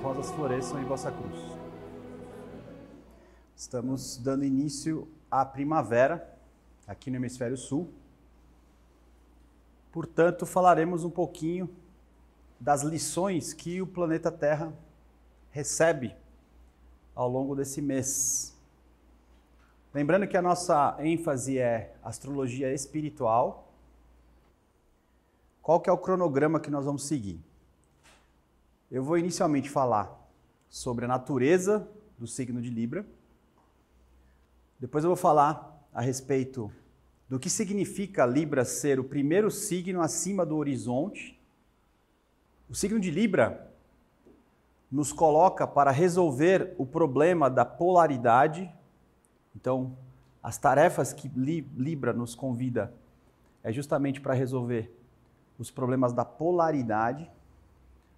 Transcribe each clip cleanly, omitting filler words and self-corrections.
rosas floresçam em vossa cruz. Estamos dando início à primavera aqui no Hemisfério Sul. Portanto, falaremos um pouquinho das lições que o planeta Terra recebe ao longo desse mês. Lembrando que a nossa ênfase é astrologia espiritual. Qual que é o cronograma que nós vamos seguir? Eu vou inicialmente falar sobre a natureza do signo de Libra. Depois eu vou falar a respeito do que significa Libra ser o primeiro signo acima do horizonte. O signo de Libra nos coloca para resolver o problema da polaridade. Então, as tarefas que Libra nos convida é justamente para resolver os problemas da polaridade.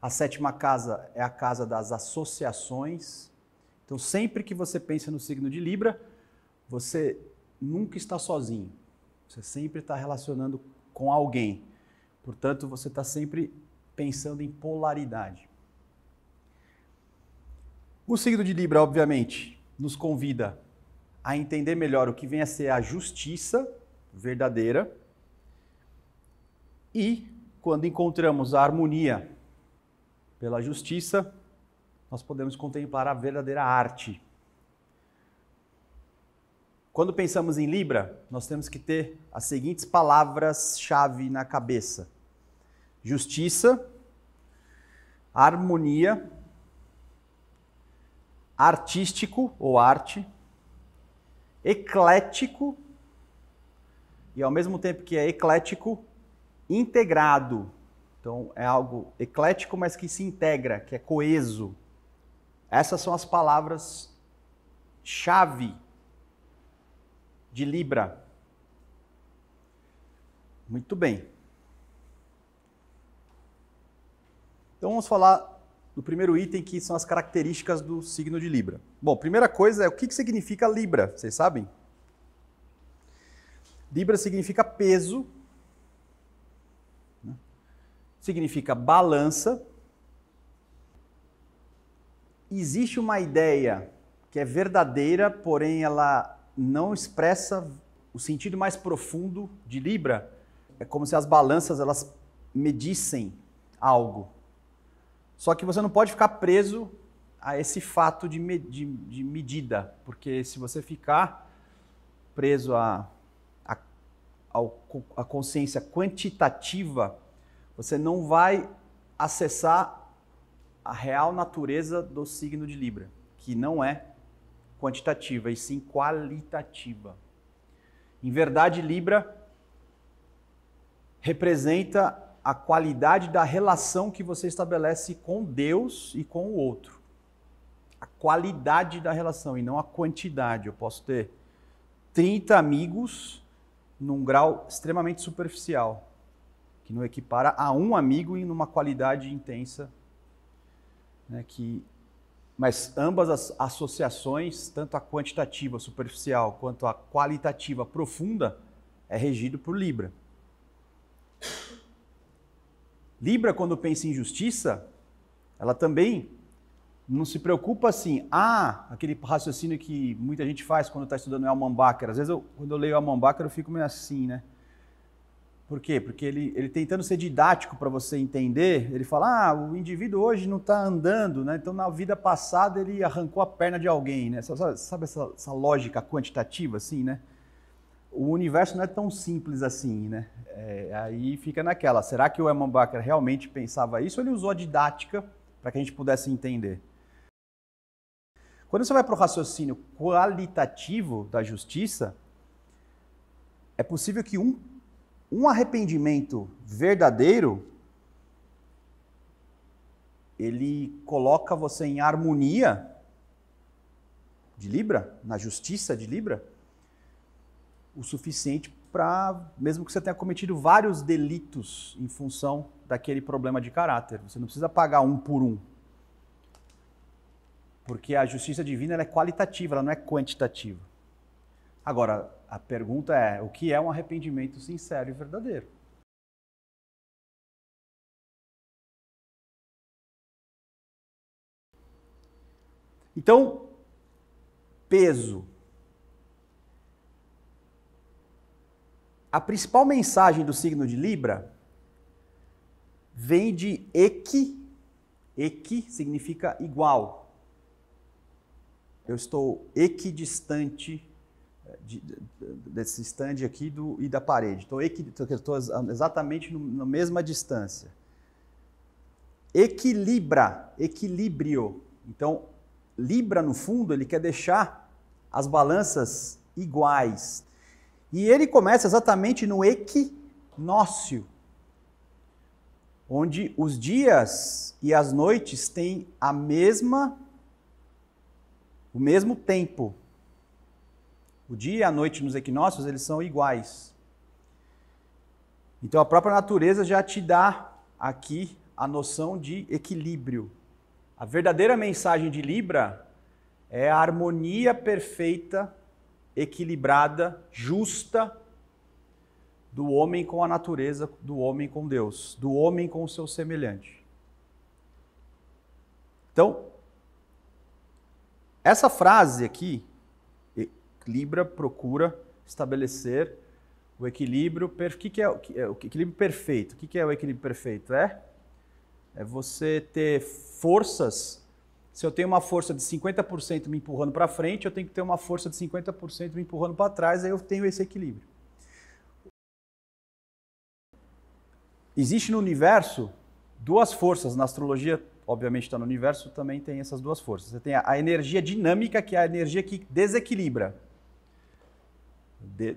A 7ª casa é a casa das associações. Então, sempre que você pensa no signo de Libra, você nunca está sozinho. Você sempre está relacionando com alguém. Portanto, você está sempre pensando em polaridade. O signo de Libra, obviamente, nos convida a entender melhor o que vem a ser a justiça verdadeira. E, quando encontramos a harmonia pela justiça, nós podemos contemplar a verdadeira arte. Quando pensamos em Libra, nós temos que ter as seguintes palavras-chave na cabeça: justiça, harmonia, artístico ou arte, eclético, e ao mesmo tempo que é eclético, integrado. Então é algo eclético, mas que se integra, que é coeso. Essas são as palavras-chave de Libra. Muito bem. Então vamos falar do primeiro item, que são as características do signo de Libra. Bom, primeira coisa é o que significa Libra, vocês sabem? Libra significa peso, né? Significa balança. Existe uma ideia que é verdadeira, porém ela não expressa o sentido mais profundo de Libra. É como se as balanças elas medissem algo. Só que você não pode ficar preso a esse fato de medida, porque se você ficar preso à consciência quantitativa, você não vai acessar a real natureza do signo de Libra, que não é quantitativa, e sim qualitativa. Em verdade, Libra representa a qualidade da relação que você estabelece com Deus e com o outro. A qualidade da relação e não a quantidade. Eu posso ter 30 amigos num grau extremamente superficial, que não equipara a um amigo em uma qualidade intensa, né, mas ambas as associações, tanto a quantitativa superficial quanto a qualitativa profunda, é regido por Libra. Libra, quando pensa em justiça, ela também não se preocupa assim, aquele raciocínio que muita gente faz quando está estudando Elman Bacher. Às vezes, quando eu leio Elman Bacher, eu fico meio assim, né? Por quê? Porque ele tentando ser didático para você entender, ele fala, o indivíduo hoje não está andando, né? Então na vida passada ele arrancou a perna de alguém, né? Sabe essa lógica quantitativa, assim, né? O universo não é tão simples assim, né? Aí fica naquela, será que o Elman Bacher realmente pensava isso ou ele usou a didática para que a gente pudesse entender? Quando você vai para o raciocínio qualitativo da justiça, é possível que um arrependimento verdadeiro, ele coloca você em harmonia de Libra, na justiça de Libra, o suficiente para, mesmo que você tenha cometido vários delitos em função daquele problema de caráter, você não precisa pagar um por um. Porque a justiça divina ela é qualitativa, ela não é quantitativa. Agora, a pergunta é, o que é um arrependimento sincero e verdadeiro? Então, peso. A principal mensagem do signo de Libra vem de equi. Equi significa igual. Eu estou equidistante desse stand aqui e da parede. Estou exatamente na mesma distância. Equilibra, equilíbrio. Então, Libra, no fundo, ele quer deixar as balanças iguais. E ele começa exatamente no equinócio, onde os dias e as noites têm o mesmo tempo. O dia e a noite nos equinócios, eles são iguais. Então a própria natureza já te dá aqui a noção de equilíbrio. A verdadeira mensagem de Libra é a harmonia perfeita, equilibrada, justa do homem com a natureza, do homem com Deus, do homem com o seu semelhante. Então, essa frase aqui, Libra procura estabelecer o equilíbrio. O que é o equilíbrio perfeito? O que é o equilíbrio perfeito? É você ter forças. Se eu tenho uma força de 50% me empurrando para frente, eu tenho que ter uma força de 50% me empurrando para trás, aí eu tenho esse equilíbrio. Existe no universo duas forças. Na astrologia, obviamente está no universo, também tem essas duas forças. Você tem a energia dinâmica, que é a energia que desequilibra.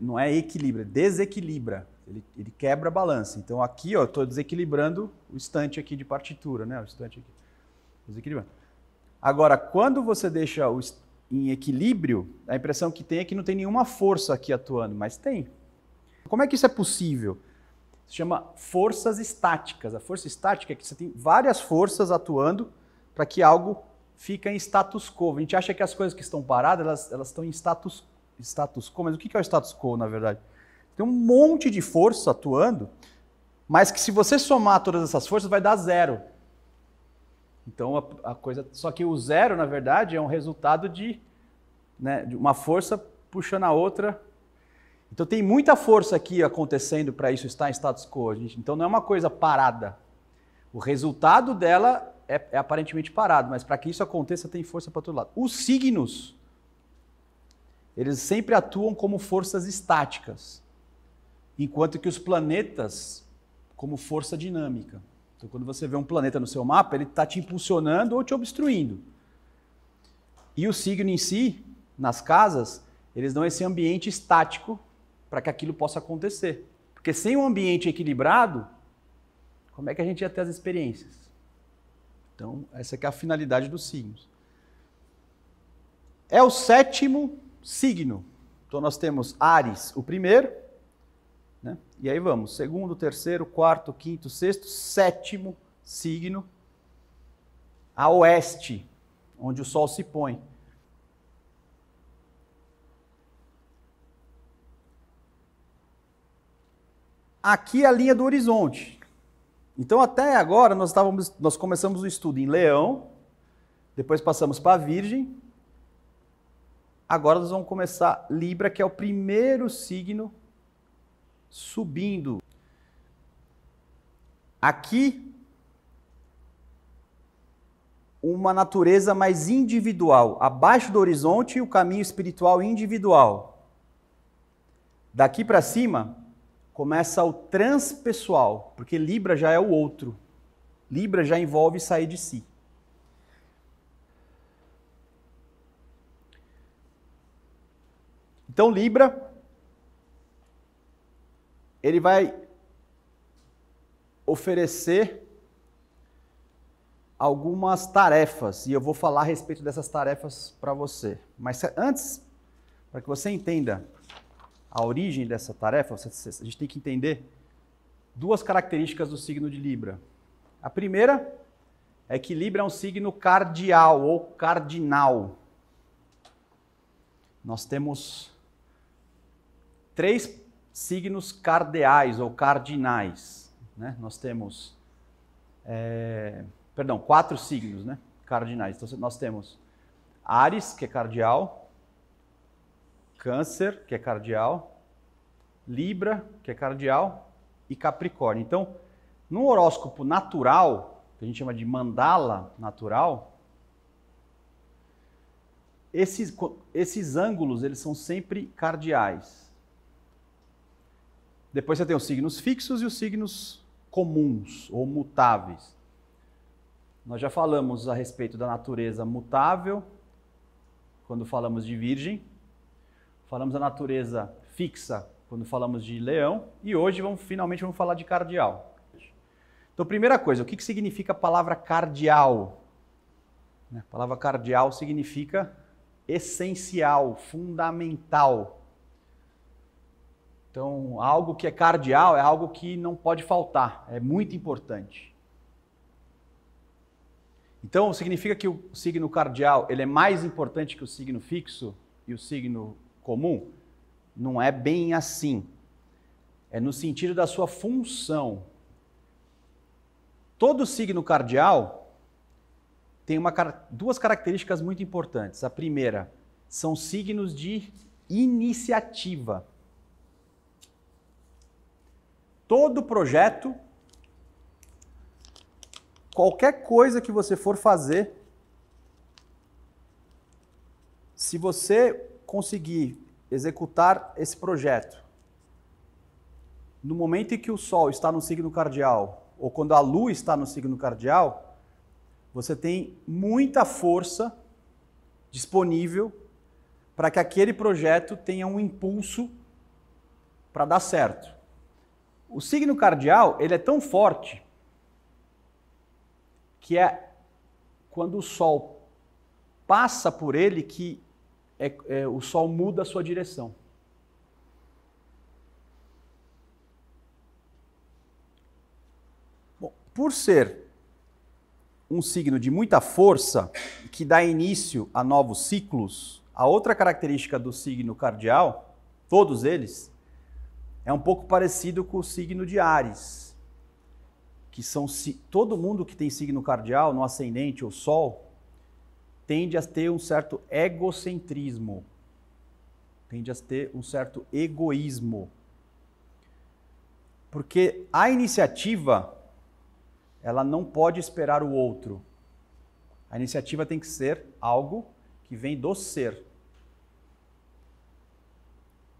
Não é equilibra, desequilibra. Ele quebra a balança. Então aqui, eu estou desequilibrando o estante aqui de partitura, né? O estante aqui. Desequilibrando. Agora, quando você deixa em equilíbrio, a impressão que tem é que não tem nenhuma força aqui atuando, mas tem. Como é que isso é possível? Se chama forças estáticas. A força estática é que você tem várias forças atuando para que algo fique em status quo. A gente acha que as coisas que estão paradas, elas estão em status quo, mas o que é o status quo, na verdade? Tem um monte de força atuando, mas que se você somar todas essas forças, vai dar zero. Então, a coisa... Só que o zero, na verdade, é um resultado de uma força puxando a outra. Então, tem muita força aqui acontecendo para isso estar em status quo. Então, não é uma coisa parada. O resultado dela é aparentemente parado, mas para que isso aconteça, tem força para todo lado. Os signos, eles sempre atuam como forças estáticas, enquanto que os planetas como força dinâmica. Então, quando você vê um planeta no seu mapa, ele está te impulsionando ou te obstruindo. E o signo em si, nas casas, eles dão esse ambiente estático para que aquilo possa acontecer. Porque sem um ambiente equilibrado, como é que a gente ia ter as experiências? Então, essa é a finalidade dos signos. É o sétimo signo. Então, nós temos Áries, o primeiro, né? E aí vamos, segundo, terceiro, quarto, quinto, sexto, sétimo signo, a oeste, onde o sol se põe. Aqui é a linha do horizonte. Então, até agora, nós começamos o estudo em Leão, depois passamos para Virgem, agora nós vamos começar Libra, que é o primeiro signo subindo. Aqui, uma natureza mais individual. Abaixo do horizonte, o caminho espiritual individual. Daqui para cima, começa o transpessoal, porque Libra já é o outro. Libra já envolve sair de si. Então, Libra, ele vai oferecer algumas tarefas, e eu vou falar a respeito dessas tarefas para você. Mas antes, para que você entenda a origem dessa tarefa, a gente tem que entender duas características do signo de Libra. A primeira é que Libra é um signo cardial ou cardinal. Nós temos 3 signos cardeais ou cardinais, né? Nós temos, 4 signos, né? Cardinais. Então nós temos Áries, que é cardeal, Câncer, que é cardeal, Libra, que é cardeal, e Capricórnio. Então, no horóscopo natural, que a gente chama de mandala natural, esses ângulos, eles são sempre cardeais. Depois você tem os signos fixos e os signos comuns ou mutáveis. Nós já falamos a respeito da natureza mutável, quando falamos de Virgem. Falamos da natureza fixa, quando falamos de Leão. E hoje, finalmente, vamos falar de cardeal. Então, primeira coisa, o que significa a palavra cardeal? A palavra cardeal significa essencial, fundamental. Então, algo que é cardeal é algo que não pode faltar, é muito importante. Então, significa que o signo cardeal ele é mais importante que o signo fixo e o signo comum? Não é bem assim. É no sentido da sua função. Todo signo cardeal tem duas características muito importantes. A primeira, são signos de iniciativa. Todo projeto, qualquer coisa que você for fazer, se você conseguir executar esse projeto no momento em que o Sol está no signo cardeal, ou quando a Lua está no signo cardeal, você tem muita força disponível para que aquele projeto tenha um impulso para dar certo. O signo cardeal, ele é tão forte que é quando o Sol passa por ele que o Sol muda a sua direção. Bom, por ser um signo de muita força, que dá início a novos ciclos, a outra característica do signo cardeal, todos eles, é um pouco parecido com o signo de Áries, que são todo mundo que tem signo cardeal, no ascendente ou Sol, tende a ter um certo egocentrismo, tende a ter um certo egoísmo. Porque a iniciativa, ela não pode esperar o outro. A iniciativa tem que ser algo que vem do ser.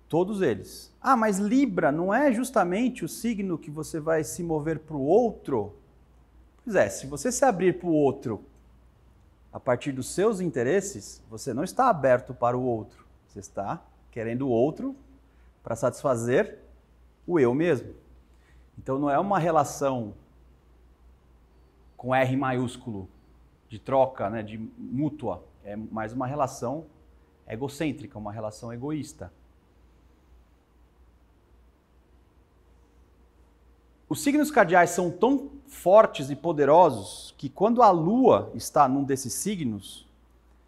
Todos eles. Ah, mas Libra não é justamente o signo que você vai se mover para o outro? Pois é, se você se abrir para o outro a partir dos seus interesses, você não está aberto para o outro. Você está querendo o outro para satisfazer o eu mesmo. Então não é uma relação com R maiúsculo, de troca, né, de mútua. É mais uma relação egocêntrica, uma relação egoísta. Os signos cardeais são tão fortes e poderosos que quando a Lua está num desses signos,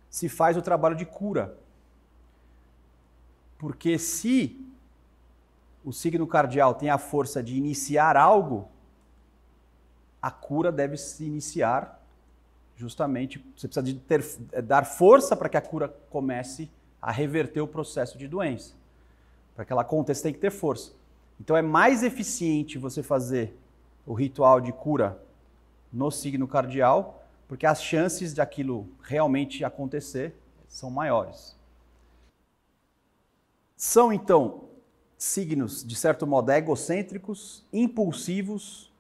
se faz o trabalho de cura. Porque se o signo cardeal tem a força de iniciar algo, a cura deve se iniciar justamente, você precisa dar força para que a cura comece a reverter o processo de doença. Para que ela aconteça, tem que ter força. Então é mais eficiente você fazer o ritual de cura no signo cardeal, porque as chances de aquilo realmente acontecer são maiores. São, então, signos, de certo modo, egocêntricos, impulsivos,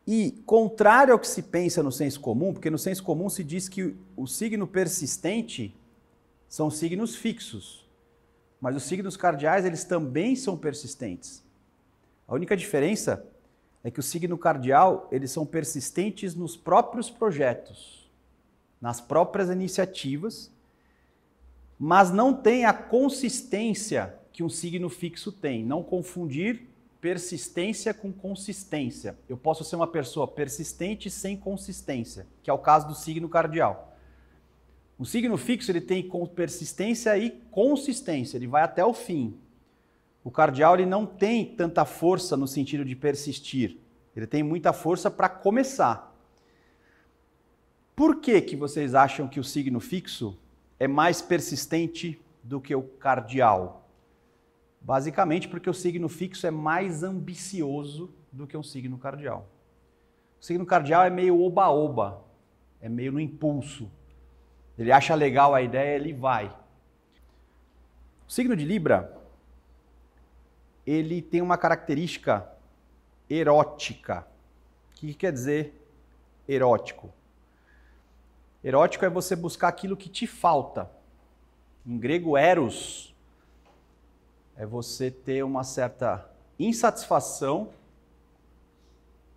e contrário ao que se pensa no senso comum, porque no senso comum se diz que o signo persistente são signos fixos, mas os signos cardeais eles também são persistentes. A única diferença é que o signo cardeal eles são persistentes nos próprios projetos, nas próprias iniciativas, mas não tem a consistência que um signo fixo tem. Não confundir persistência com consistência. Eu posso ser uma pessoa persistente sem consistência, que é o caso do signo cardeal. O signo fixo ele tem persistência e consistência, ele vai até o fim. O cardeal ele não tem tanta força no sentido de persistir, ele tem muita força para começar. Por que vocês acham que o signo fixo é mais persistente do que o cardial? Basicamente porque o signo fixo é mais ambicioso do que um signo cardial. O signo cardial é meio oba-oba, é meio no impulso. Ele acha legal a ideia, ele vai. O signo de Libra, ele tem uma característica erótica. O que quer dizer erótico? Erótico é você buscar aquilo que te falta. Em grego, eros, é você ter uma certa insatisfação.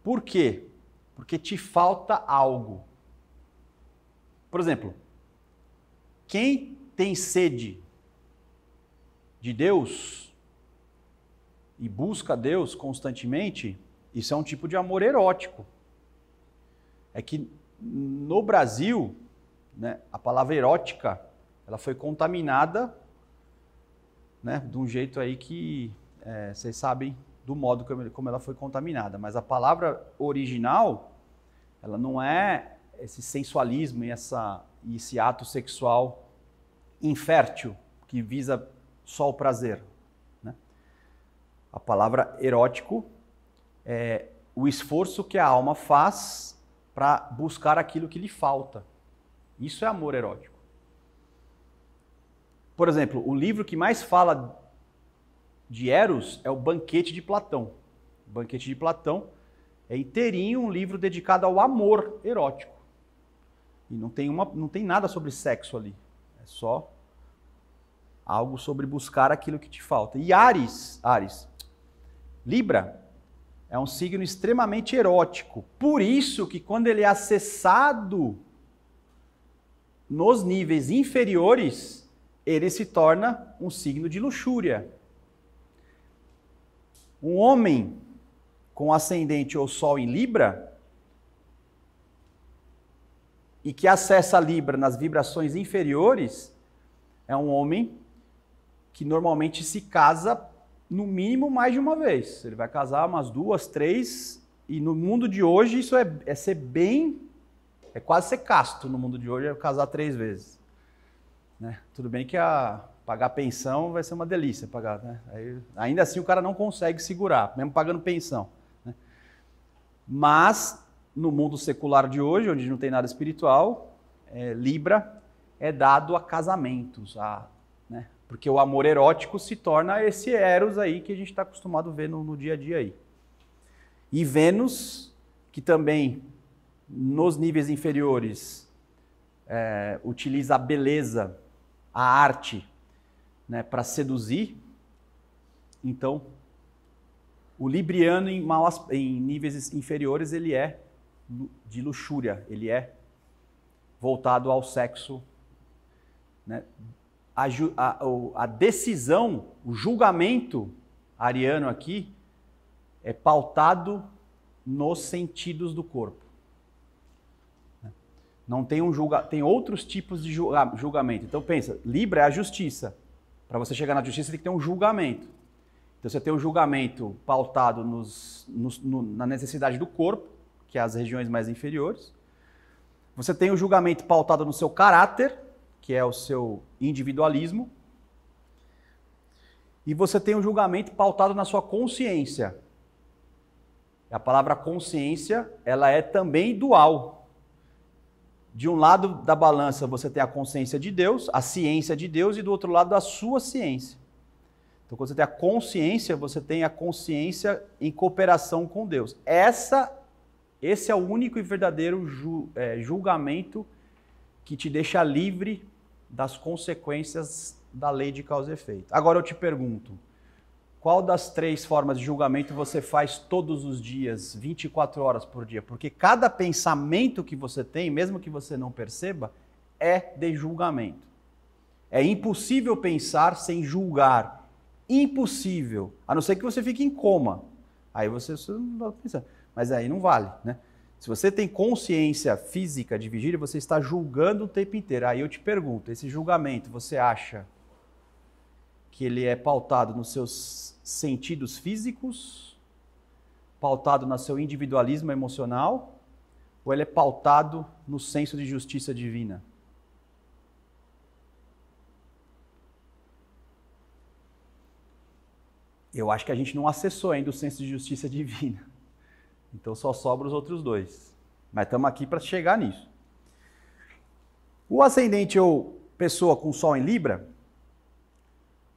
Por quê? Porque te falta algo. Por exemplo, quem tem sede de Deus e busca Deus constantemente, isso é um tipo de amor erótico. É que no Brasil, né, a palavra erótica, ela foi contaminada, né, de um jeito aí que vocês sabem do modo como ela foi contaminada. Mas a palavra original, ela não é esse sensualismo e esse ato sexual infértil que visa só o prazer, né? A palavra erótico é o esforço que a alma faz para buscar aquilo que lhe falta. Isso é amor erótico. Por exemplo, o livro que mais fala de Eros é o Banquete de Platão. O Banquete de Platão é inteirinho um livro dedicado ao amor erótico. E não tem nada sobre sexo ali. É só algo sobre buscar aquilo que te falta. E Áries, Libra, é um signo extremamente erótico. Por isso que quando ele é acessado nos níveis inferiores, ele se torna um signo de luxúria. Um homem com ascendente ou sol em Libra e que acessa Libra nas vibrações inferiores é um homem que normalmente se casa no mínimo mais de uma vez. Ele vai casar umas 2, 3, e no mundo de hoje isso é ser bem, é quase ser casto no mundo de hoje, é casar 3 vezes. Né? Tudo bem que pagar pensão vai ser uma delícia, pagar, né? Ainda assim o cara não consegue segurar, mesmo pagando pensão. Né? Mas no mundo secular de hoje, onde não tem nada espiritual, Libra é dado a casamentos, né? Porque o amor erótico se torna esse Eros aí que a gente está acostumado a ver no dia a dia aí. E Vênus, que também nos níveis inferiores utiliza a beleza, a arte, né, para seduzir. Então, o libriano em níveis inferiores ele é de luxúria, ele é voltado ao sexo, né? A decisão, o julgamento ariano aqui é pautado nos sentidos do corpo. Não tem tem outros tipos de julgamento. Então pensa, Libra é a justiça. Para você chegar na justiça, tem que ter um julgamento. Então você tem um julgamento pautado na necessidade do corpo, que é as regiões mais inferiores. Você tem o julgamento pautado no seu caráter, que é o seu individualismo. E você tem o julgamento pautado na sua consciência. A palavra consciência, ela é também dual. De um lado da balança você tem a consciência de Deus, a ciência de Deus, e do outro lado a sua ciência. Então quando você tem a consciência, você tem a consciência em cooperação com Deus. Esse é o único e verdadeiro julgamento que te deixa livre das consequências da lei de causa e efeito. Agora eu te pergunto, qual das 3 formas de julgamento você faz todos os dias, 24 horas por dia? Porque cada pensamento que você tem, mesmo que você não perceba, é de julgamento. É impossível pensar sem julgar. Impossível. A não ser que você fique em coma. Aí você não vai pensar. Mas aí não vale, né? Se você tem consciência física de vigília, você está julgando o tempo inteiro. Aí eu te pergunto, esse julgamento, você acha que ele é pautado nos seus sentidos físicos, pautado no seu individualismo emocional, ou ele é pautado no senso de justiça divina? eu acho que a gente não acessou ainda o senso de justiça divina. Então só sobra os outros dois. Mas estamos aqui para chegar nisso. O ascendente ou pessoa com Sol em Libra,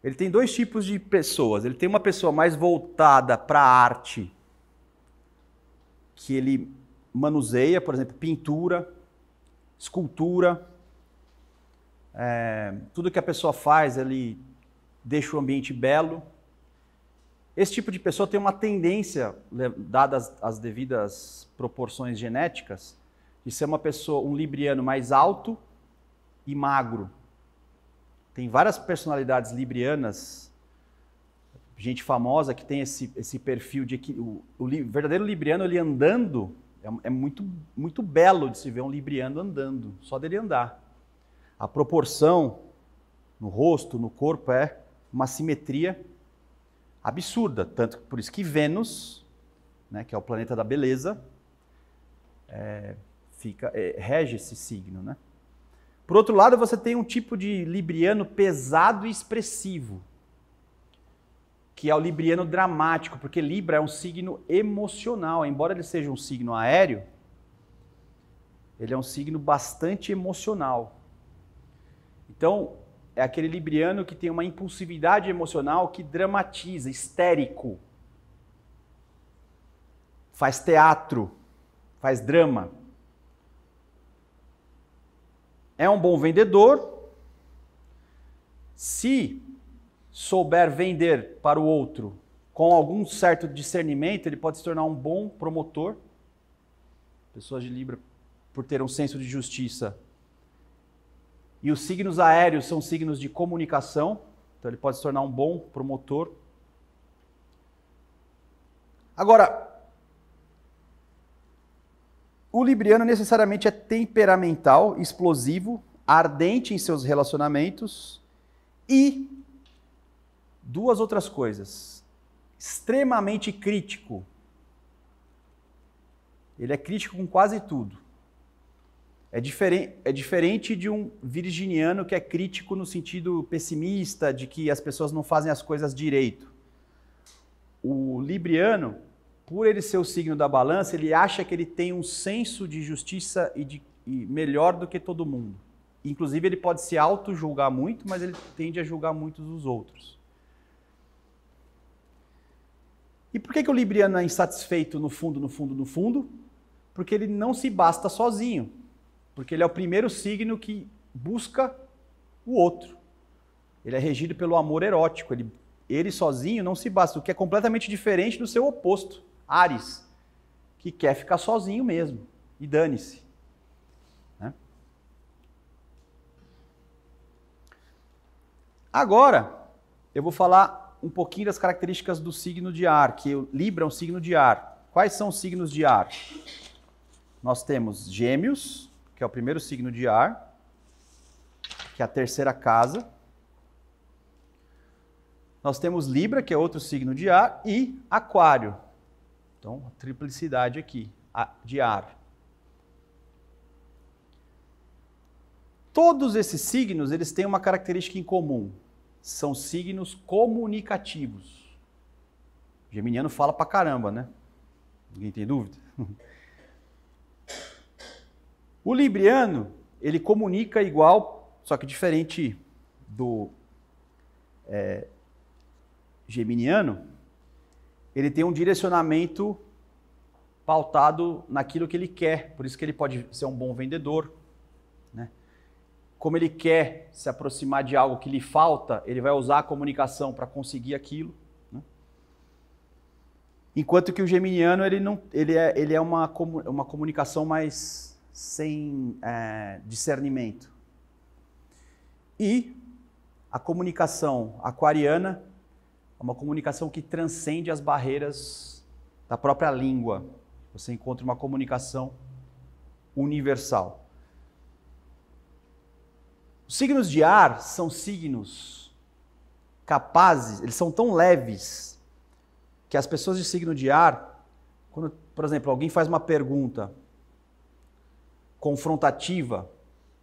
ele tem dois tipos de pessoas. Ele tem uma pessoa mais voltada para a arte, que ele manuseia, por exemplo, pintura, escultura. Tudo que a pessoa faz, ele deixa o ambiente belo. Esse tipo de pessoa tem uma tendência, dadas as devidas proporções genéticas, de ser uma pessoa, um libriano mais alto e magro. Tem várias personalidades librianas, gente famosa que tem esse perfil de que o verdadeiro libriano, ele andando, é muito, muito belo de se ver um libriano andando, só dele andar. A proporção no rosto, no corpo, é uma simetria absurda, tanto por isso que Vênus, né, que é o planeta da beleza, rege esse signo, né? Por outro lado, você tem um tipo de libriano pesado e expressivo, que é o libriano dramático, porque Libra é um signo emocional, embora ele seja um signo aéreo, ele é um signo bastante emocional. Então, é aquele libriano que tem uma impulsividade emocional que dramatiza, histérico. Faz teatro, faz drama. É um bom vendedor. Se souber vender para o outro com algum certo discernimento, ele pode se tornar um bom promotor. Pessoas de Libra, por ter um senso de justiça. E os signos aéreos são signos de comunicação, então ele pode se tornar um bom promotor. Agora, o libriano necessariamente é temperamental, explosivo, ardente em seus relacionamentos e duas outras coisas. Extremamente crítico. Ele é crítico com quase tudo. É diferente de um virginiano que é crítico no sentido pessimista, de que as pessoas não fazem as coisas direito. O libriano, por ele ser o signo da balança, ele acha que ele tem um senso de justiça e melhor do que todo mundo. Inclusive, ele pode se auto-julgar muito, mas ele tende a julgar muitos os outros. E por que o libriano é insatisfeito no fundo? Porque ele não se basta sozinho. Porque ele é o primeiro signo que busca o outro. Ele é regido pelo amor erótico. Ele sozinho não se basta, o que é completamente diferente do seu oposto, Áries, que quer ficar sozinho mesmo. E dane-se. Né? Agora, eu vou falar um pouquinho das características do signo de ar, que o Libra é um signo de ar. Quais são os signos de ar? Nós temos Gêmeos, que é o primeiro signo de ar, que é a terceira casa. Nós temos Libra, que é outro signo de ar, e Aquário. Então, a triplicidade aqui, de ar. Todos esses signos, eles têm uma característica em comum. São signos comunicativos. O geminiano fala pra caramba, né? Ninguém tem dúvida? O libriano, ele comunica igual, só que diferente do geminiano, ele tem um direcionamento pautado naquilo que ele quer, por isso que ele pode ser um bom vendedor, né? Como ele quer se aproximar de algo que lhe falta, ele vai usar a comunicação para conseguir aquilo, né? Enquanto que o geminiano, ele é uma comunicação mais sem discernimento. E a comunicação aquariana é uma comunicação que transcende as barreiras da própria língua. Você encontra uma comunicação universal. Os signos de ar são signos capazes, eles são tão leves, que as pessoas de signo de ar, quando, por exemplo, alguém faz uma pergunta confrontativa,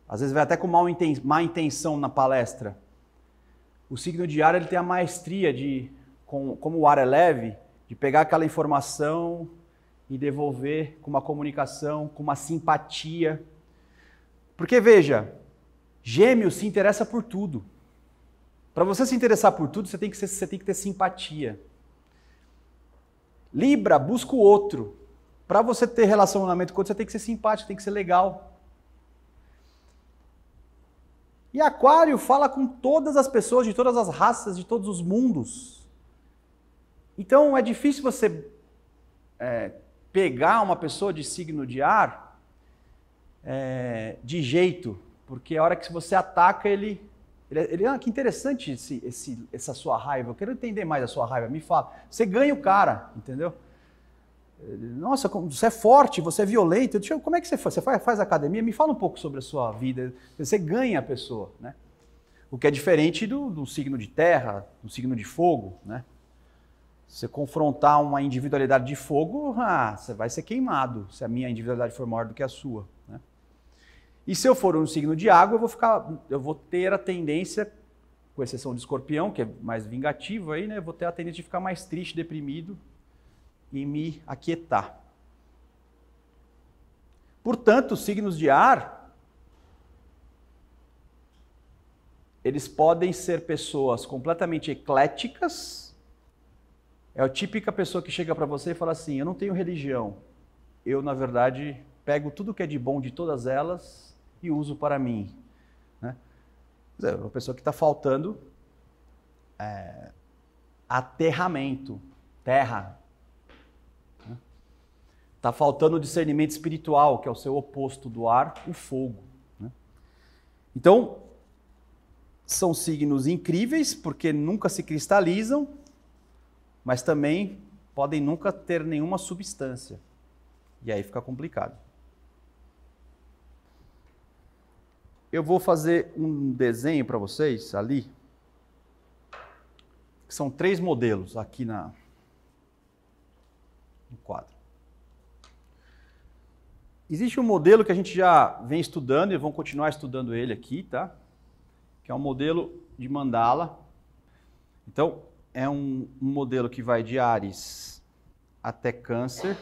às vezes vai até com má intenção na palestra, o signo de ar ele tem a maestria de como o ar é leve, de pegar aquela informação e devolver com uma comunicação, com uma simpatia. Porque, veja, Gêmeos se interessa por tudo. Para você se interessar por tudo, você tem que ter simpatia. Libra busca o outro. Para você ter relacionamento com o outro, você tem que ser simpático, tem que ser legal. E Aquário fala com todas as pessoas, de todas as raças, de todos os mundos. Então é difícil você pegar uma pessoa de signo de ar de jeito, porque a hora que você ataca ele que interessante essa sua raiva, eu quero entender mais a sua raiva, me fala. Você ganha o cara, entendeu? Nossa, você é forte, você é violento, como é que você faz? Você faz academia? Me fala um pouco sobre a sua vida. Você ganha a pessoa, né? O que é diferente do signo de terra, do signo de fogo, né? Se você confrontar uma individualidade de fogo, você vai ser queimado, se a minha individualidade for maior do que a sua, né? E se eu for um signo de água, eu vou ter a tendência, com exceção de Escorpião, que é mais vingativo aí, né? Eu vou ter a tendência de ficar mais triste, deprimido e me aquietar. Portanto, os signos de ar, eles podem ser pessoas completamente ecléticas. É a típica pessoa que chega para você e fala assim, eu não tenho religião. Eu, na verdade, pego tudo que é de bom de todas elas e uso para mim. Né? É uma pessoa que está faltando aterramento, terra. Está faltando discernimento espiritual, que é o seu oposto do ar, o fogo. Né? Então, são signos incríveis, porque nunca se cristalizam, mas também podem nunca ter nenhuma substância. E aí fica complicado. Eu vou fazer um desenho para vocês ali, que são 3 modelos aqui no quadro. Existe um modelo que a gente já vem estudando e vamos continuar estudando ele aqui, tá? Que é um modelo de mandala. Então, é um modelo que vai de Áries até Câncer.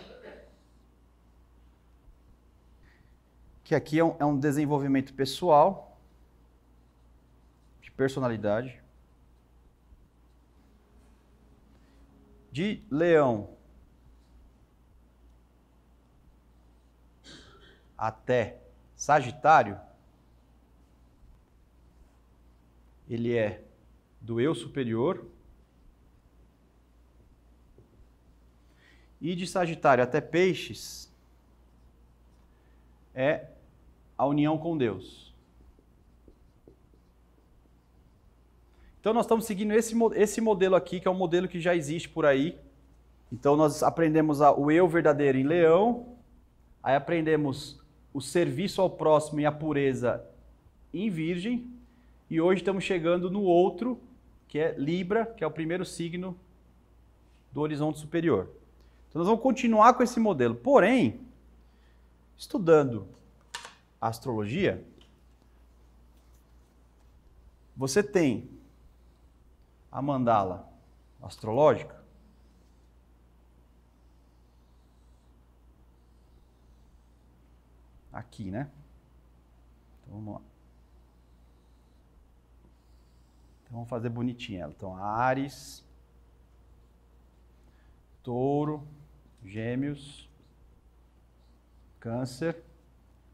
Que aqui é um desenvolvimento pessoal, de personalidade. De Leão até Sagitário, ele é do eu superior. E de Sagitário até Peixes é a união com Deus. Então nós estamos seguindo esse modelo aqui, que é um modelo que já existe por aí. Então nós aprendemos o eu verdadeiro em Leão, aí aprendemos o serviço ao próximo e a pureza em Virgem, e hoje estamos chegando no outro, que é Libra, que é o primeiro signo do horizonte superior. Então nós vamos continuar com esse modelo. Porém, estudando a astrologia, você tem a mandala astrológica, aqui, né? Então vamos lá. Então vamos fazer bonitinha ela. Então, Áries, Touro, Gêmeos, Câncer,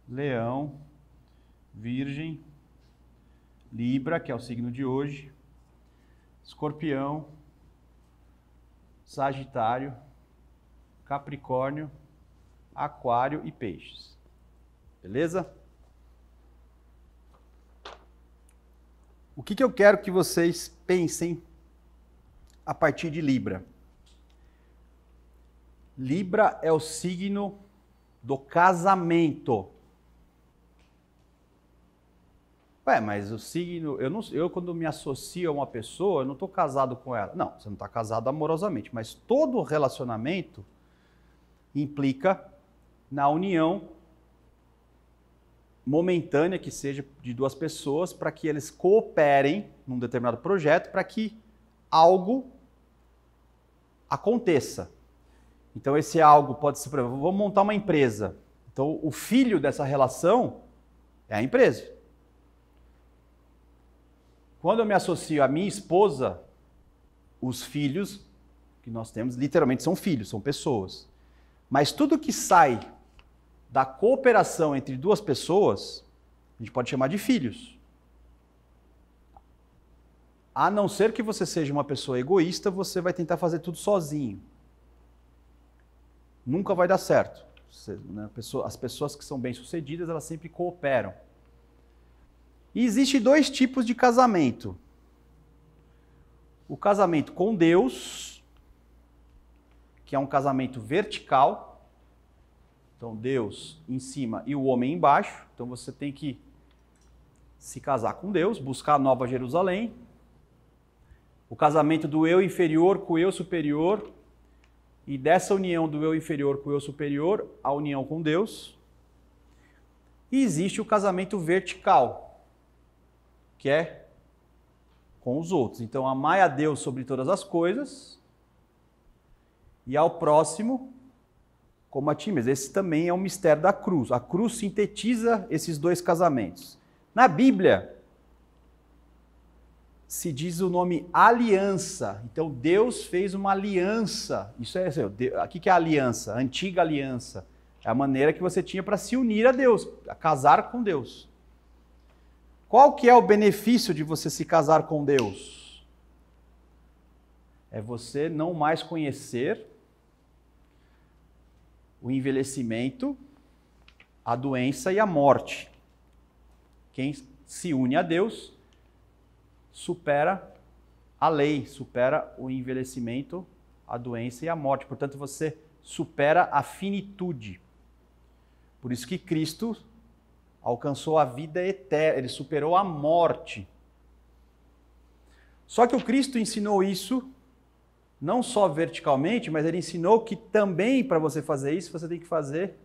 Leão, Virgem, Libra, que é o signo de hoje, Escorpião, Sagitário, Capricórnio, Aquário e Peixes. Beleza? O que eu quero que vocês pensem a partir de Libra? Libra é o signo do casamento. Ué, mas o signo, eu quando me associo a uma pessoa, eu não estou casado com ela. Não, você não está casado amorosamente, mas todo relacionamento implica na união momentânea, que seja de 2 pessoas, para que eles cooperem num determinado projeto, para que algo aconteça. Então esse algo pode ser, por exemplo, vamos montar uma empresa. Então o filho dessa relação é a empresa. Quando eu me associo à minha esposa, os filhos que nós temos literalmente são filhos, são pessoas. Mas tudo que sai da cooperação entre duas pessoas, a gente pode chamar de filhos. A não ser que você seja uma pessoa egoísta, você vai tentar fazer tudo sozinho. Nunca vai dar certo. As pessoas que são bem-sucedidas, elas sempre cooperam. E existem dois tipos de casamento. O casamento com Deus, que é um casamento vertical. Então, Deus em cima e o homem embaixo. Então, você tem que se casar com Deus, buscar a Nova Jerusalém. O casamento do eu inferior com o eu superior. E dessa união do eu inferior com o eu superior, a união com Deus. E existe o casamento vertical, que é com os outros. Então, amai a Deus sobre todas as coisas e ao próximo como a ti mesmo. Esse também é um mistério da cruz. A cruz sintetiza esses dois casamentos. Na Bíblia, se diz o nome aliança. Então, Deus fez uma aliança. Isso é, o que é a aliança? A antiga aliança. É a maneira que você tinha para se unir a Deus, a casar com Deus. Qual que é o benefício de você se casar com Deus? É você não mais conhecer o envelhecimento, a doença e a morte. Quem se une a Deus supera a lei, supera o envelhecimento, a doença e a morte. Portanto, você supera a finitude. Por isso que Cristo alcançou a vida eterna, ele superou a morte. Só que o Cristo ensinou isso não só verticalmente, mas ele ensinou que também para você fazer isso, você tem que fazer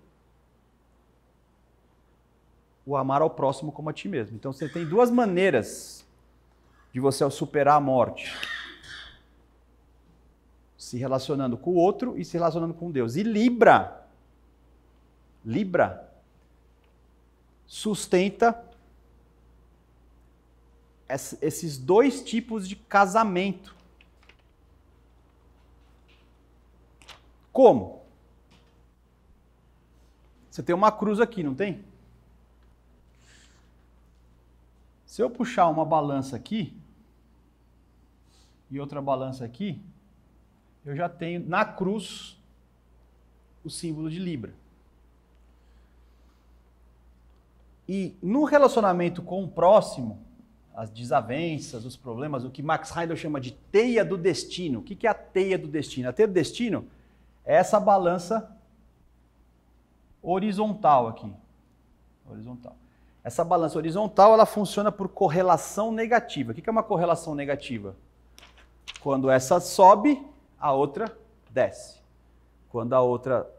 o amar ao próximo como a ti mesmo. Então você tem duas maneiras de você superar a morte. Se relacionando com o outro e se relacionando com Deus. E Libra sustenta esses dois tipos de casamento. Como? Você tem uma cruz aqui, não tem? Se eu puxar uma balança aqui e outra balança aqui, eu já tenho na cruz o símbolo de Libra. E no relacionamento com o próximo, as desavenças, os problemas, o que Max Heidel chama de teia do destino. O que é a teia do destino? A teia do destino é essa balança horizontal aqui. Horizontal. Essa balança horizontal, ela funciona por correlação negativa. O que é uma correlação negativa? Quando essa sobe, a outra desce. Quando a outra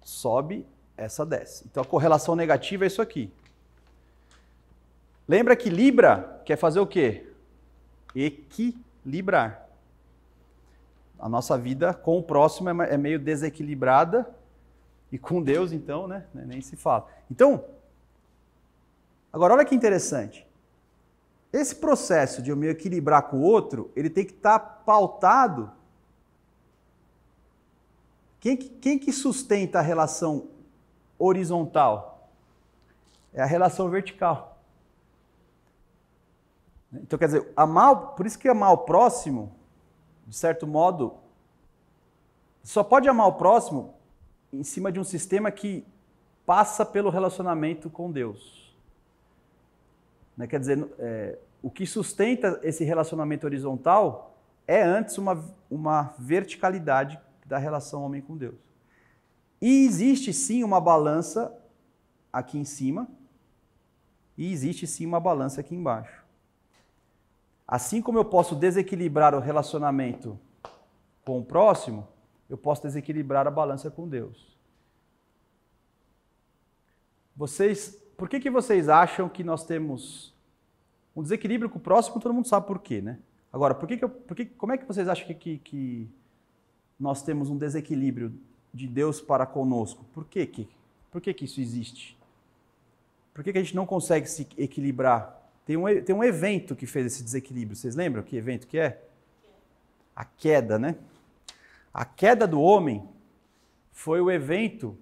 sobe, essa desce. Então a correlação negativa é isso aqui. Lembra que Libra quer fazer o quê? Equilibrar. A nossa vida com o próximo é meio desequilibrada e com Deus, então, né, nem se fala. Então, agora olha que interessante. Esse processo de eu me equilibrar com o outro, ele tem que estar pautado. Quem que sustenta a relação horizontal? É a relação vertical. Então, quer dizer, por isso que amar o próximo, de certo modo, só pode amar o próximo em cima de um sistema que passa pelo relacionamento com Deus. Quer dizer, o que sustenta esse relacionamento horizontal é antes uma verticalidade da relação homem com Deus. E existe sim uma balança aqui em cima e existe sim uma balança aqui embaixo. Assim como eu posso desequilibrar o relacionamento com o próximo, eu posso desequilibrar a balança com Deus. Por que vocês acham que nós temos um desequilíbrio com o próximo? Todo mundo sabe por quê, né? Agora, como é que vocês acham que nós temos um desequilíbrio de Deus para conosco? Por que isso existe? Por que a gente não consegue se equilibrar? Tem um evento que fez esse desequilíbrio. Vocês lembram que evento que é? A queda, né? A queda do homem foi o evento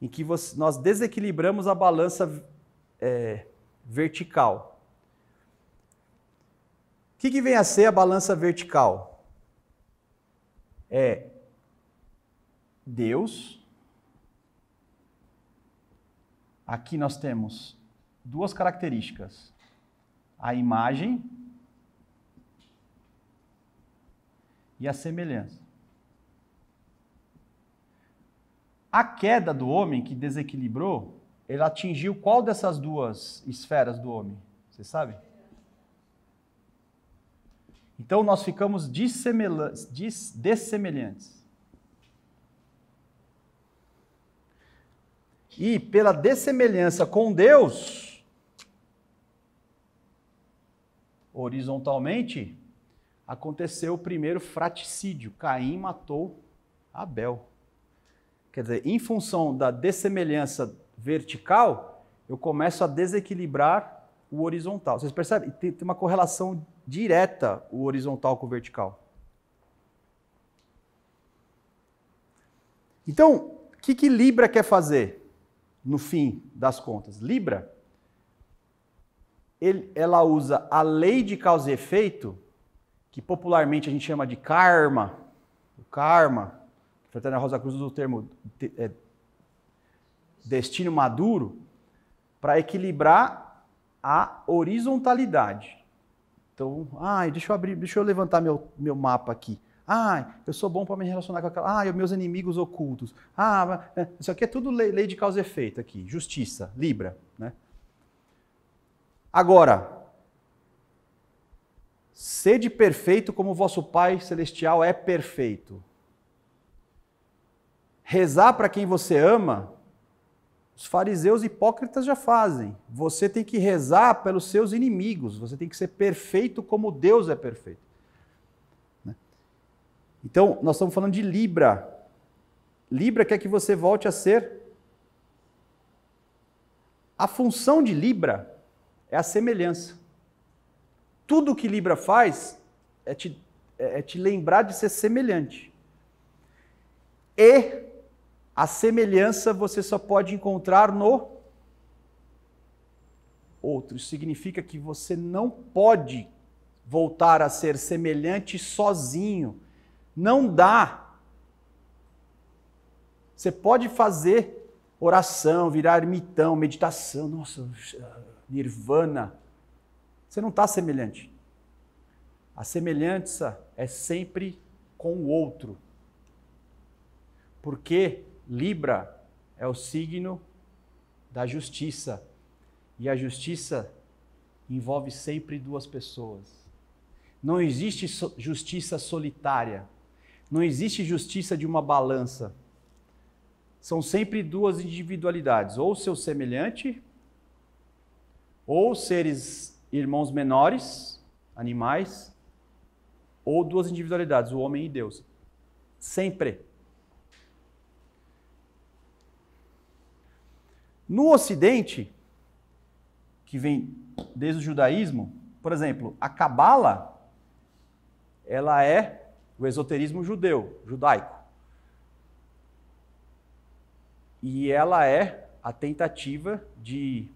em que nós desequilibramos a balança vertical. O que vem a ser a balança vertical? É Deus. Aqui nós temos duas características. A imagem e a semelhança. A queda do homem que desequilibrou, ele atingiu qual dessas duas esferas do homem? Você sabe? Então nós ficamos dessemelhantes. E pela dessemelhança com Deus, horizontalmente, aconteceu o primeiro fratricídio. Caim matou Abel. Quer dizer, em função da dessemelhança vertical, eu começo a desequilibrar o horizontal. Vocês percebem? Tem uma correlação direta o horizontal com o vertical. Então, o que Libra quer fazer no fim das contas? Libra, ela usa a lei de causa e efeito, que popularmente a gente chama de karma. O karma, a Fraterna Rosa Cruz usa o termo destino maduro, para equilibrar a horizontalidade. Então, deixa eu levantar meu mapa aqui. Eu sou bom para me relacionar com aquela. Meus inimigos ocultos. Isso aqui é tudo lei de causa e efeito aqui. Justiça, Libra, né? Agora, sede perfeito como vosso Pai Celestial é perfeito. Rezar para quem você ama, os fariseus hipócritas já fazem. Você tem que rezar pelos seus inimigos. Você tem que ser perfeito como Deus é perfeito. Então, nós estamos falando de Libra. Libra quer que você volte a ser. A função de Libra é a semelhança. Tudo que Libra faz é te lembrar de ser semelhante. E a semelhança você só pode encontrar no outro. Isso significa que você não pode voltar a ser semelhante sozinho. Não dá. Você pode fazer oração, virar ermitão, meditação, nossa, nirvana. Você não está semelhante. A semelhança é sempre com o outro. Porque Libra é o signo da justiça. E a justiça envolve sempre duas pessoas. Não existe justiça solitária. Não existe justiça de uma balança. São sempre duas individualidades. Ou seu semelhante, ou seres irmãos menores, animais, ou duas individualidades, o homem e Deus. Sempre. No Ocidente, que vem desde o judaísmo, por exemplo, a Cabala, ela é o esoterismo judaico. E ela é a tentativa de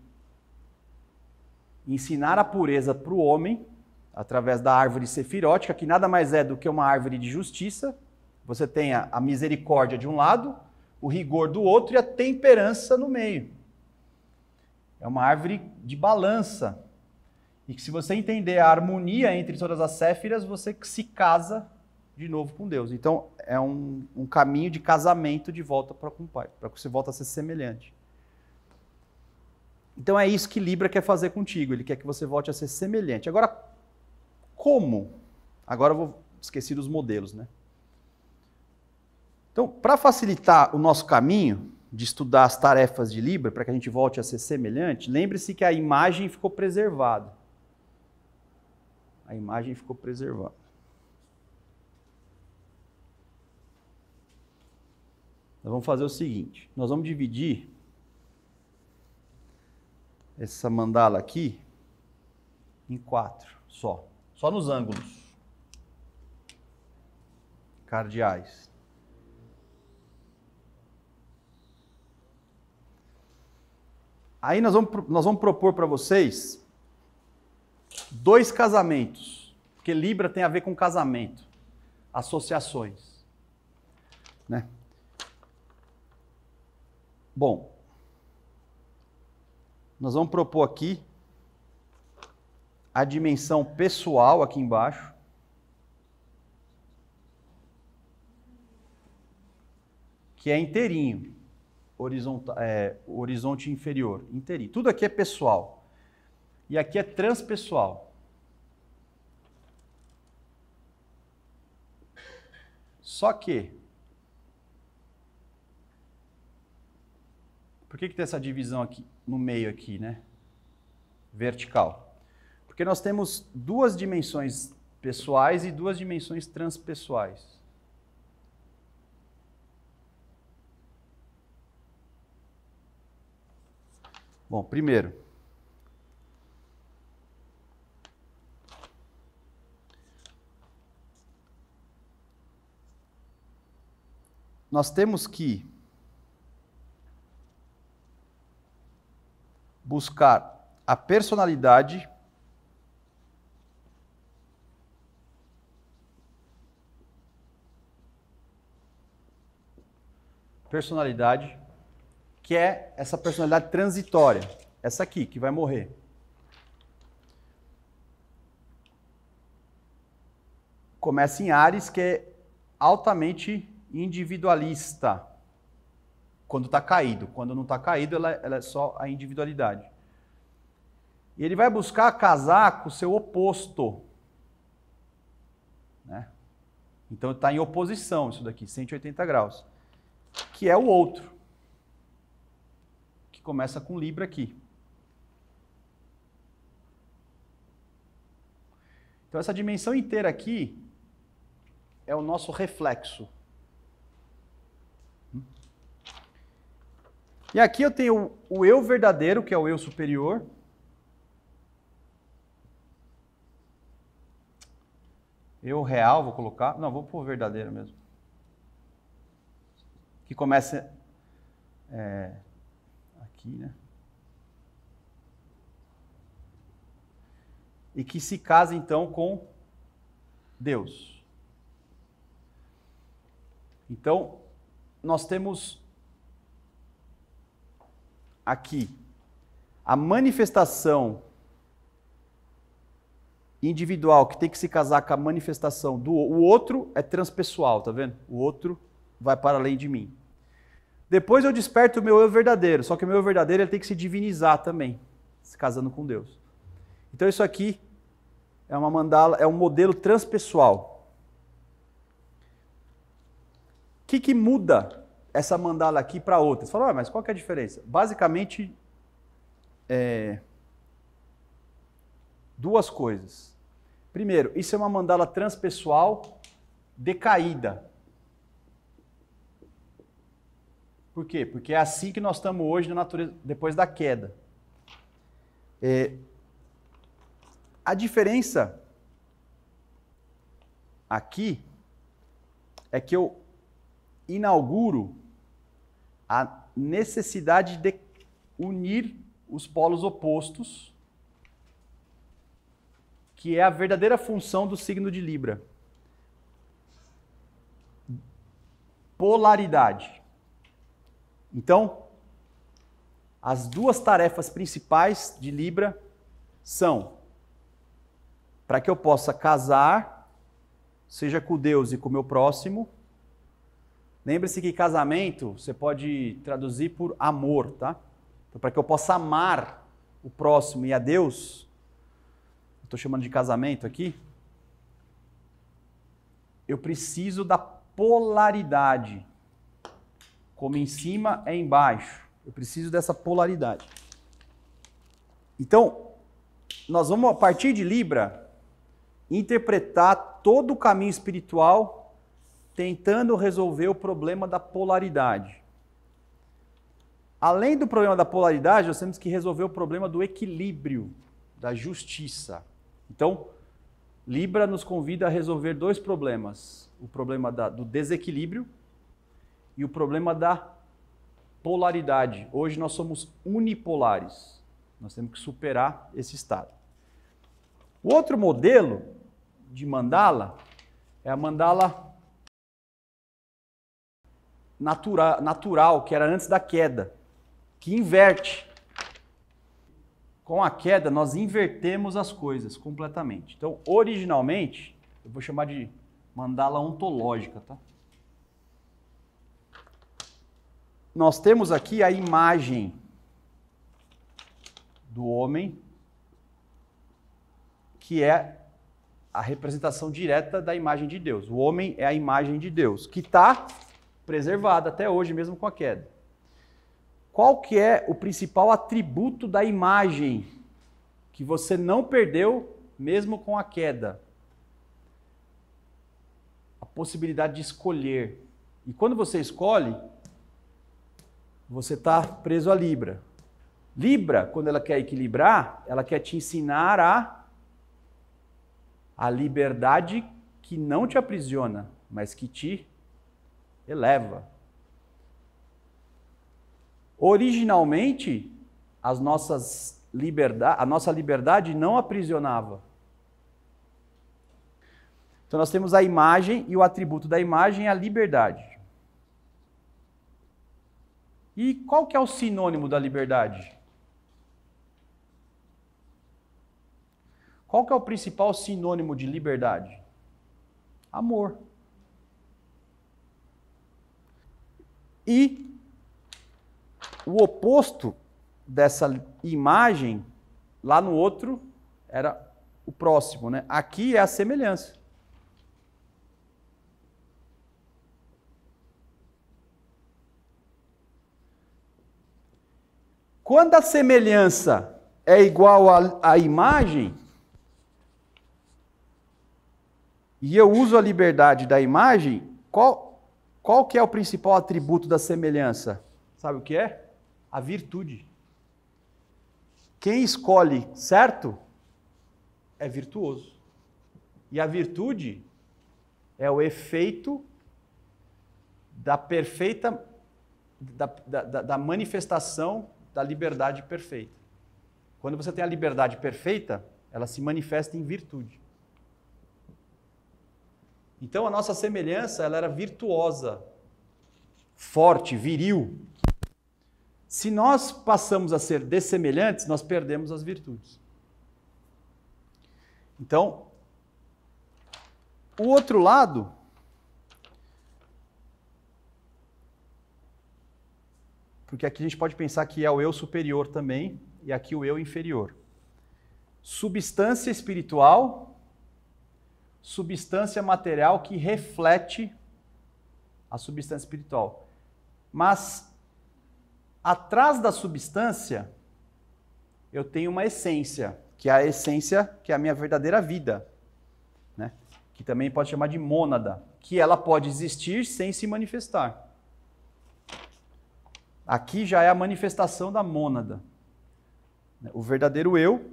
ensinar a pureza para o homem, através da árvore sefirótica, que nada mais é do que uma árvore de justiça. Você tem a misericórdia de um lado, o rigor do outro e a temperança no meio. É uma árvore de balança. E que se você entender a harmonia entre todas as séfiras, você se casa de novo com Deus. Então, é um caminho de casamento de volta com o Pai, para que você volte a ser semelhante. Então, é isso que Libra quer fazer contigo. Ele quer que você volte a ser semelhante. Agora, como? Agora eu esqueci dos modelos, né? Então, para facilitar o nosso caminho de estudar as tarefas de Libra, para que a gente volte a ser semelhante, lembre-se que a imagem ficou preservada. A imagem ficou preservada. Nós vamos fazer o seguinte, nós vamos dividir essa mandala aqui em 4 só nos ângulos cardeais. Aí nós vamos propor para vocês 2 casamentos, porque Libra tem a ver com casamento, associações, né? Bom, nós vamos propor aqui a dimensão pessoal aqui embaixo, que é inteirinho, horizonte inferior, inteirinho. Tudo aqui é pessoal. E aqui é transpessoal. Só que, por que tem essa divisão aqui, no meio aqui, né? Vertical. Porque nós temos 2 dimensões pessoais e 2 dimensões transpessoais. Bom, primeiro, nós temos que buscar a personalidade que é essa personalidade transitória, essa aqui, que vai morrer. Começa em Áries, que é altamente individualista, quando está caído. Quando não está caído, ela é só a individualidade. E ele vai buscar casar com o seu oposto, né? Então está em oposição isso daqui, 180 graus, que é o outro, que começa com Libra aqui. Então essa dimensão inteira aqui é o nosso reflexo. E aqui eu tenho o eu verdadeiro, que é o eu superior. Eu real, vou colocar. Não, vou pôr verdadeiro mesmo. Que começa aqui, né? E que se casa então com Deus. Então, nós temos aqui a manifestação individual que tem que se casar com a manifestação do o outro, é transpessoal, tá vendo? O outro vai para além de mim. Depois eu desperto o meu eu verdadeiro, só que o meu eu verdadeiro ele tem que se divinizar também, se casando com Deus. Então isso aqui é uma mandala, é um modelo transpessoal. O que muda essa mandala aqui para outra? Você fala, mas qual que é a diferença? Basicamente, 2 coisas. Primeiro, isso é uma mandala transpessoal decaída. Por quê? Porque é assim que nós estamos hoje na natureza, depois da queda. A diferença aqui é que eu inauguro a necessidade de unir os polos opostos, que é a verdadeira função do signo de Libra. Polaridade. Então, as 2 tarefas principais de Libra são para que eu possa casar, seja com Deus e com o meu próximo. Lembre-se que casamento você pode traduzir por amor, tá? Então, para que eu possa amar o próximo e a Deus, estou chamando de casamento aqui, eu preciso da polaridade. Como em cima é embaixo. Eu preciso dessa polaridade. Então, nós vamos, a partir de Libra, interpretar todo o caminho espiritual tentando resolver o problema da polaridade. Além do problema da polaridade, nós temos que resolver o problema do equilíbrio, da justiça. Então, Libra nos convida a resolver dois problemas. O problema do desequilíbrio e o problema da polaridade. Hoje nós somos unipolares. Nós temos que superar esse estado. O outro modelo de mandala é a mandala natural, que era antes da queda, que inverte. Com a queda, nós invertemos as coisas completamente. Então, originalmente, eu vou chamar de mandala ontológica, tá? Nós temos aqui a imagem do homem, que é a representação direta da imagem de Deus. O homem é a imagem de Deus, que está preservada até hoje, mesmo com a queda. Qual que é o principal atributo da imagem que você não perdeu mesmo com a queda? A possibilidade de escolher. E quando você escolhe, você está preso a Libra. Libra, quando ela quer equilibrar, ela quer te ensinar a liberdade que não te aprisiona, mas que te eleva. Originalmente, a nossa liberdade não aprisionava. Então nós temos a imagem e o atributo da imagem é a liberdade. E qual que é o sinônimo da liberdade? Qual que é o principal sinônimo de liberdade? Amor. E o oposto dessa imagem, lá no outro, era o próximo, né? Aqui é a semelhança. Quando a semelhança é igual à imagem, e eu uso a liberdade da imagem, qual que é o principal atributo da semelhança? Sabe o que é? A virtude. Quem escolhe certo é virtuoso. E a virtude é o efeito da perfeita, da manifestação da liberdade perfeita. Quando você tem a liberdade perfeita, ela se manifesta em virtude. Então a nossa semelhança, ela era virtuosa, forte, viril. Se nós passamos a ser dessemelhantes, nós perdemos as virtudes. Então, o outro lado porque aqui a gente pode pensar que é o eu superior também, e aqui o eu inferior. Substância espiritual, substância material que reflete a substância espiritual. Mas, atrás da substância, eu tenho uma essência, que é a essência, que é a minha verdadeira vida, né? Que também pode chamar de mônada, que ela pode existir sem se manifestar. Aqui já é a manifestação da mônada. O verdadeiro eu,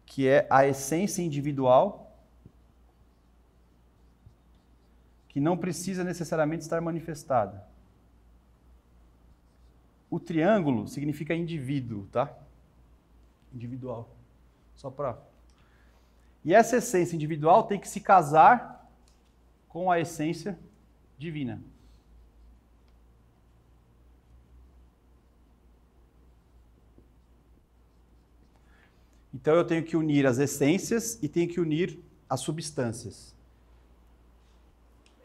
que é a essência individual, que não precisa necessariamente estar manifestada. O triângulo significa indivíduo, tá? Individual. Só para... E essa essência individual tem que se casar com a essência divina. Então eu tenho que unir as essências e tenho que unir as substâncias.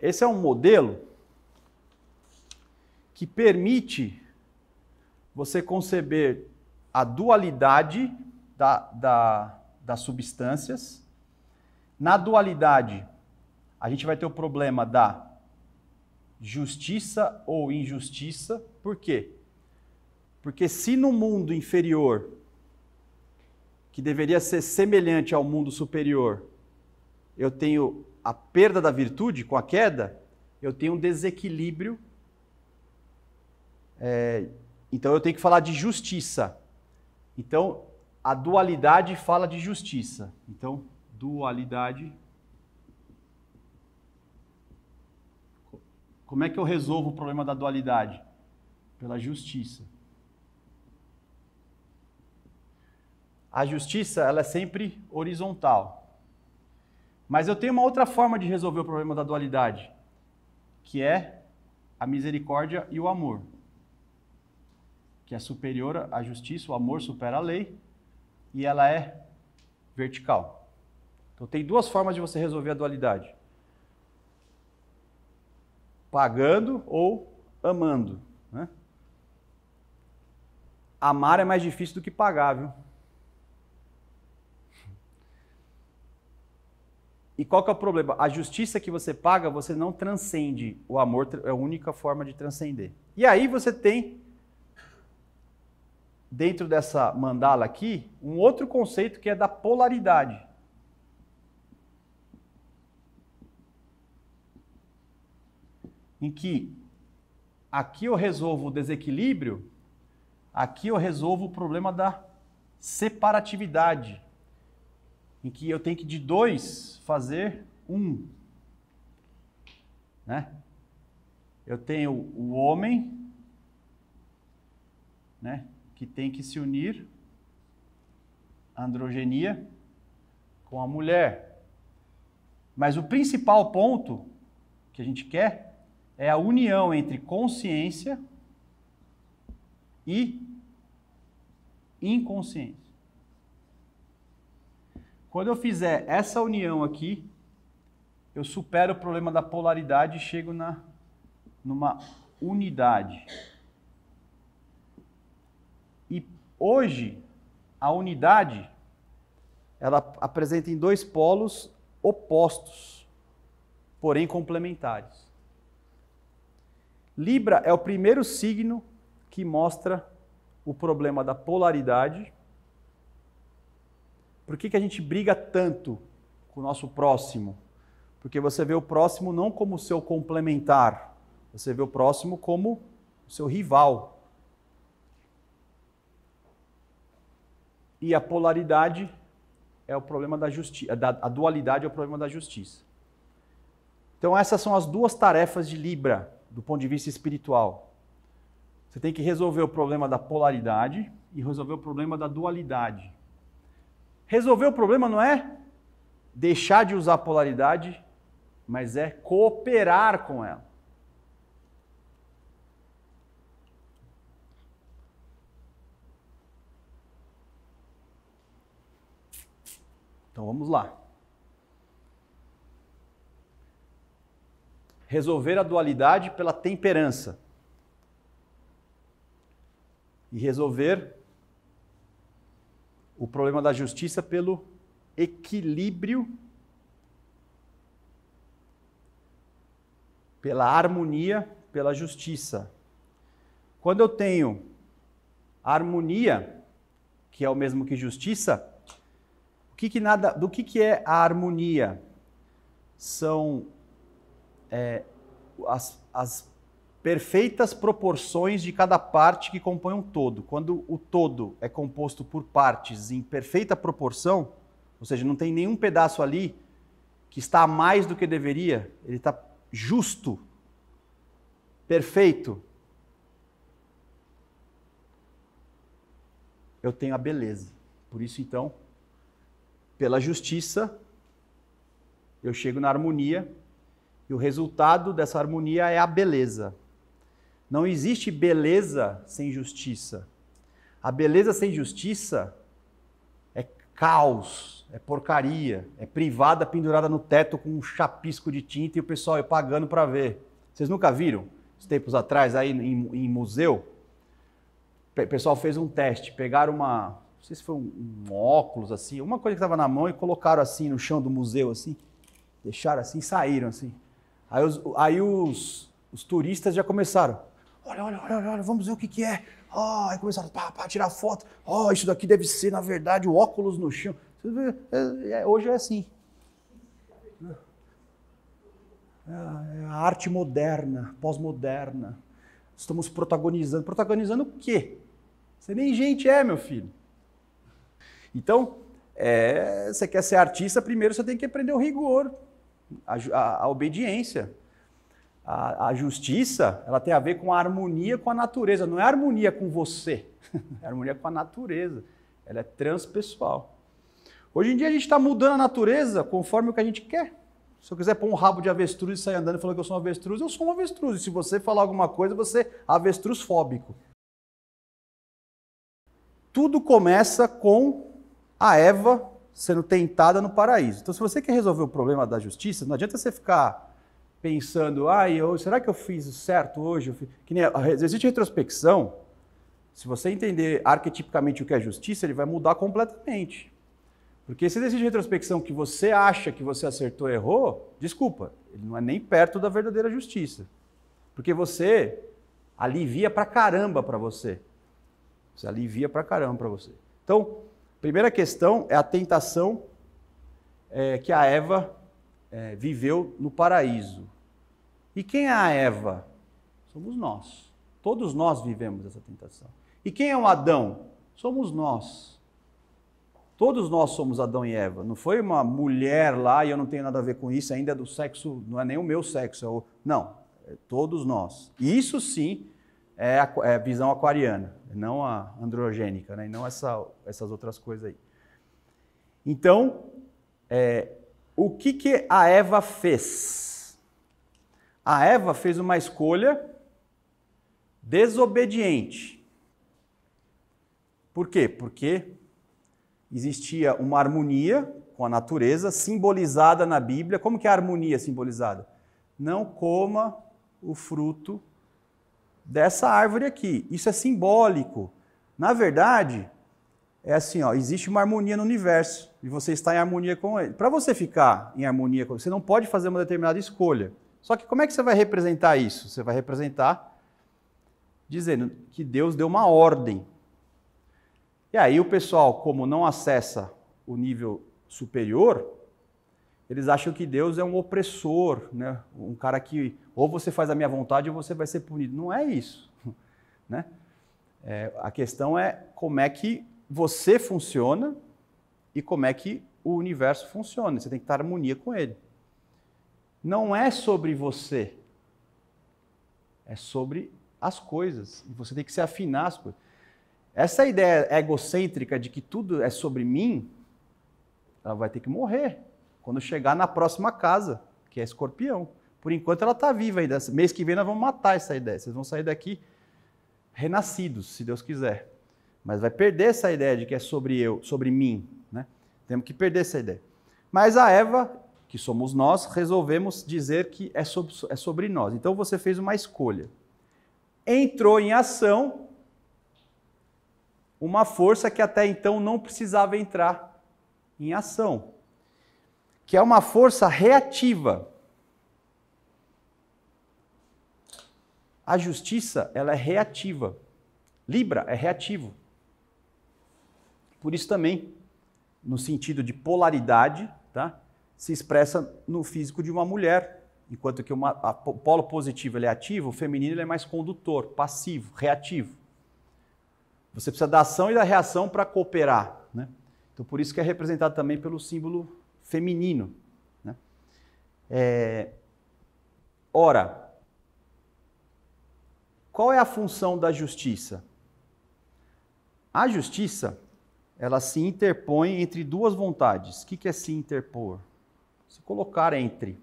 Esse é um modelo que permite você conceber a dualidade das substâncias. Na dualidade, a gente vai ter o problema da justiça ou injustiça. Por quê? Porque se no mundo inferior, que deveria ser semelhante ao mundo superior, eu tenho a perda da virtude, com a queda, eu tenho um desequilíbrio. Então eu tenho que falar de justiça. Então a dualidade fala de justiça. Então, dualidade. Como é que eu resolvo o problema da dualidade? Pela justiça. A justiça, ela é sempre horizontal. Mas eu tenho uma outra forma de resolver o problema da dualidade, que é a misericórdia e o amor, que é superior à justiça, o amor supera a lei, e ela é vertical. Então tem duas formas de você resolver a dualidade. Pagando ou amando, né? Amar é mais difícil do que pagar, viu? E qual que é o problema? A justiça que você paga, você não transcende. O amor é a única forma de transcender. E aí você tem, dentro dessa mandala aqui, um outro conceito que é da polaridade. Em que aqui eu resolvo o desequilíbrio, aqui eu resolvo o problema da separatividade, em que eu tenho que de 2 fazer 1. Né? Eu tenho o homem, né, que tem que se unir, a androgenia, com a mulher. Mas o principal ponto que a gente quer é a união entre consciência e inconsciência. Quando eu fizer essa união aqui, eu supero o problema da polaridade e chego numa unidade. E hoje, a unidade, ela apresenta em 2 polos opostos, porém complementares. Libra é o primeiro signo que mostra o problema da polaridade. Por que a gente briga tanto com o nosso próximo? Porque você vê o próximo não como seu complementar, você vê o próximo como o seu rival. E a polaridade é o problema da justiça, a dualidade é o problema da justiça. Então essas são as 2 tarefas de Libra, do ponto de vista espiritual. Você tem que resolver o problema da polaridade e resolver o problema da dualidade. Resolver o problema não é deixar de usar a polaridade, mas é cooperar com ela. Então vamos lá. Resolver a dualidade pela temperança. E resolver o problema da justiça pelo equilíbrio, pela harmonia, pela justiça. Quando eu tenho harmonia, que é o mesmo que justiça, do que é a harmonia? São as perfeitas proporções de cada parte que compõe um todo. Quando o todo é composto por partes em perfeita proporção, ou seja, não tem nenhum pedaço ali que está a mais do que deveria, ele está justo, perfeito, eu tenho a beleza. Por isso, então, pela justiça, eu chego na harmonia, e o resultado dessa harmonia é a beleza. Não existe beleza sem justiça. A beleza sem justiça é caos, é porcaria, é privada pendurada no teto com um chapisco de tinta e o pessoal pagando para ver. Vocês nunca viram? Uns tempos atrás, aí em museu, o pessoal fez um teste, pegaram não sei se foi um óculos assim, uma coisa que estava na mão e colocaram assim no chão do museu, assim, deixaram assim e saíram assim. Aí os turistas já começaram, olha, vamos ver o que é. Aí começaram a tirar foto. Isso daqui deve ser, na verdade, o óculos no chão. Hoje é assim. a arte moderna, pós-moderna. Estamos protagonizando. Protagonizando o quê? Você nem gente é, meu filho. Então, você quer ser artista, primeiro você tem que aprender o rigor, a obediência. A justiça, ela tem a ver com a harmonia com a natureza. Não é harmonia com você, é harmonia com a natureza. Ela é transpessoal. Hoje em dia a gente está mudando a natureza conforme o que a gente quer. Se eu quiser pôr um rabo de avestruz e sair andando e falar que eu sou um avestruz, eu sou um avestruz. E se você falar alguma coisa, você é avestruz fóbico. Tudo começa com a Eva sendo tentada no paraíso. Então, se você quer resolver o problema da justiça, não adianta você ficar pensando, será que eu fiz certo hoje? Que nem existe retrospecção. Se você entender arquetipicamente o que é justiça, ele vai mudar completamente. Porque se existe retrospecção que você acha que você acertou e errou, desculpa, ele não é nem perto da verdadeira justiça. Porque você alivia pra caramba pra você. Você alivia pra caramba pra você. Então, primeira questão é a tentação que a Eva viveu no paraíso. E quem é a Eva? Somos nós. Todos nós vivemos essa tentação. E quem é o Adão? Somos nós. Todos nós somos Adão e Eva. Não foi uma mulher lá e eu não tenho nada a ver com isso, ainda é do sexo, não é nem o meu sexo. Não, todos nós. E isso sim é a visão aquariana, não a androgênica, né? E não essas outras coisas aí. Então, o que a Eva fez? A Eva fez uma escolha desobediente. Por quê? Porque existia uma harmonia com a natureza, simbolizada na Bíblia. Como que é a harmonia simbolizada? Não coma o fruto dessa árvore aqui. Isso é simbólico. Na verdade, é assim, existe uma harmonia no universo e você está em harmonia com ele. Para você ficar em harmonia com ele, você não pode fazer uma determinada escolha. Só que como é que você vai representar isso? Você vai representar dizendo que Deus deu uma ordem. E aí o pessoal, como não acessa o nível superior, eles acham que Deus é um opressor, né? Um cara que ou você faz a minha vontade ou você vai ser punido. Não é isso, né? A questão é como é que você funciona e como é que o universo funciona. Você tem que estar em harmonia com ele. Não é sobre você, é sobre as coisas. E você tem que se afinar às coisas. Essa ideia egocêntrica de que tudo é sobre mim, ela vai ter que morrer quando chegar na próxima casa, que é Escorpião. Por enquanto ela está viva ainda. Mês que vem nós vamos matar essa ideia. Vocês vão sair daqui renascidos, se Deus quiser. Mas vai perder essa ideia de que é sobre eu, sobre mim, né? Temos que perder essa ideia. Mas a Eva, que somos nós, resolvemos dizer que é sobre nós. Então você fez uma escolha. Entrou em ação uma força que até então não precisava entrar em ação, que é uma força reativa. A justiça, ela é reativa. Libra é reativo. Por isso também, no sentido de polaridade, tá? Se expressa no físico de uma mulher, enquanto que o polo positivo ele é ativo, o feminino ele é mais condutor, passivo, reativo. Você precisa da ação e da reação para cooperar, né? Então, por isso que é representado também pelo símbolo feminino, né? Ora, qual é a função da justiça? A justiça, ela se interpõe entre duas vontades. O que é se interpor? Se colocar entre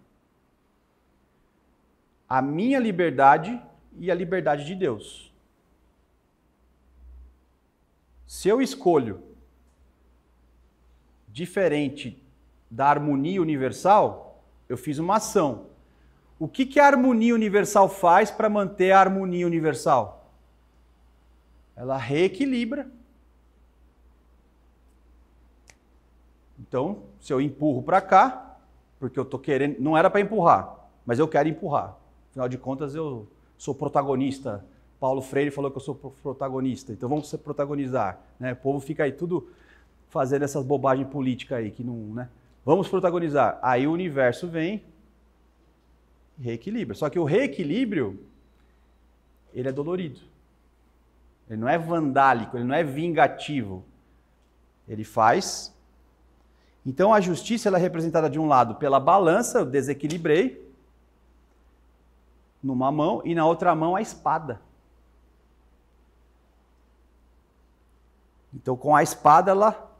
a minha liberdade e a liberdade de Deus. Se eu escolho diferente da harmonia universal, eu fiz uma ação. O que a harmonia universal faz para manter a harmonia universal? Ela reequilibra. Então, se eu empurro para cá, porque eu estou querendo, não era para empurrar, mas eu quero empurrar. Afinal de contas, eu sou protagonista. Paulo Freire falou que eu sou protagonista, então vamos protagonizar, né? O povo fica aí tudo fazendo essas bobagens políticas aí, que não, né? Vamos protagonizar. Aí o universo vem e reequilibra. Só que o reequilíbrio, ele é dolorido. Ele não é vandálico, ele não é vingativo. Ele faz. Então a justiça ela é representada de um lado pela balança, eu desequilibrei, numa mão, e na outra mão a espada. Então com a espada ela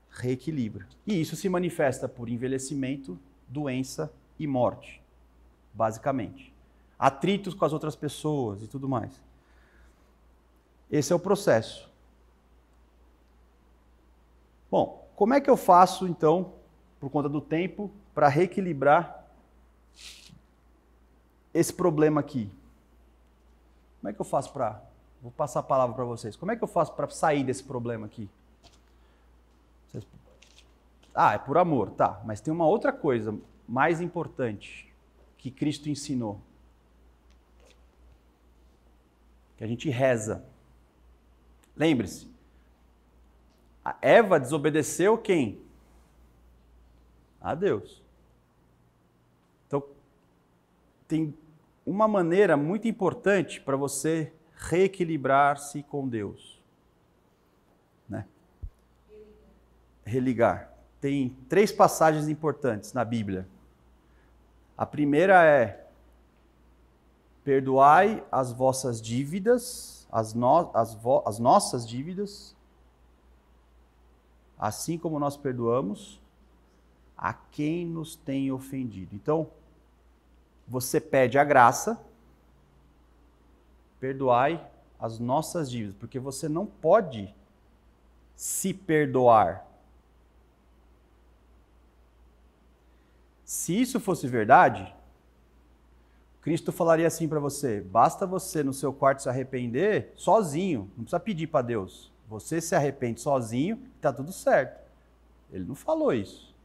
reequilibra. E isso se manifesta por envelhecimento, doença e morte, basicamente. Atritos com as outras pessoas e tudo mais. Esse é o processo. Bom, como é que eu faço, então, por conta do tempo, para reequilibrar esse problema aqui? Como é que eu faço para... Vou passar a palavra para vocês. Como é que eu faço para sair desse problema aqui? Ah, é por amor, tá. Mas tem uma outra coisa mais importante que Cristo ensinou. Que a gente reza. Lembre-se, a Eva desobedeceu quem? A Deus. Então, tem uma maneira muito importante para você reequilibrar-se com Deus. Né? Religar. Tem 3 passagens importantes na Bíblia. A primeira é: perdoai as vossas dívidas, as nossas dívidas, assim como nós perdoamos a quem nos tem ofendido. Então, você pede a graça, perdoai as nossas dívidas, porque você não pode se perdoar. Se isso fosse verdade, Cristo falaria assim para você: basta você no seu quarto se arrepender sozinho, não precisa pedir para Deus. Você se arrepende sozinho e está tudo certo. Ele não falou isso.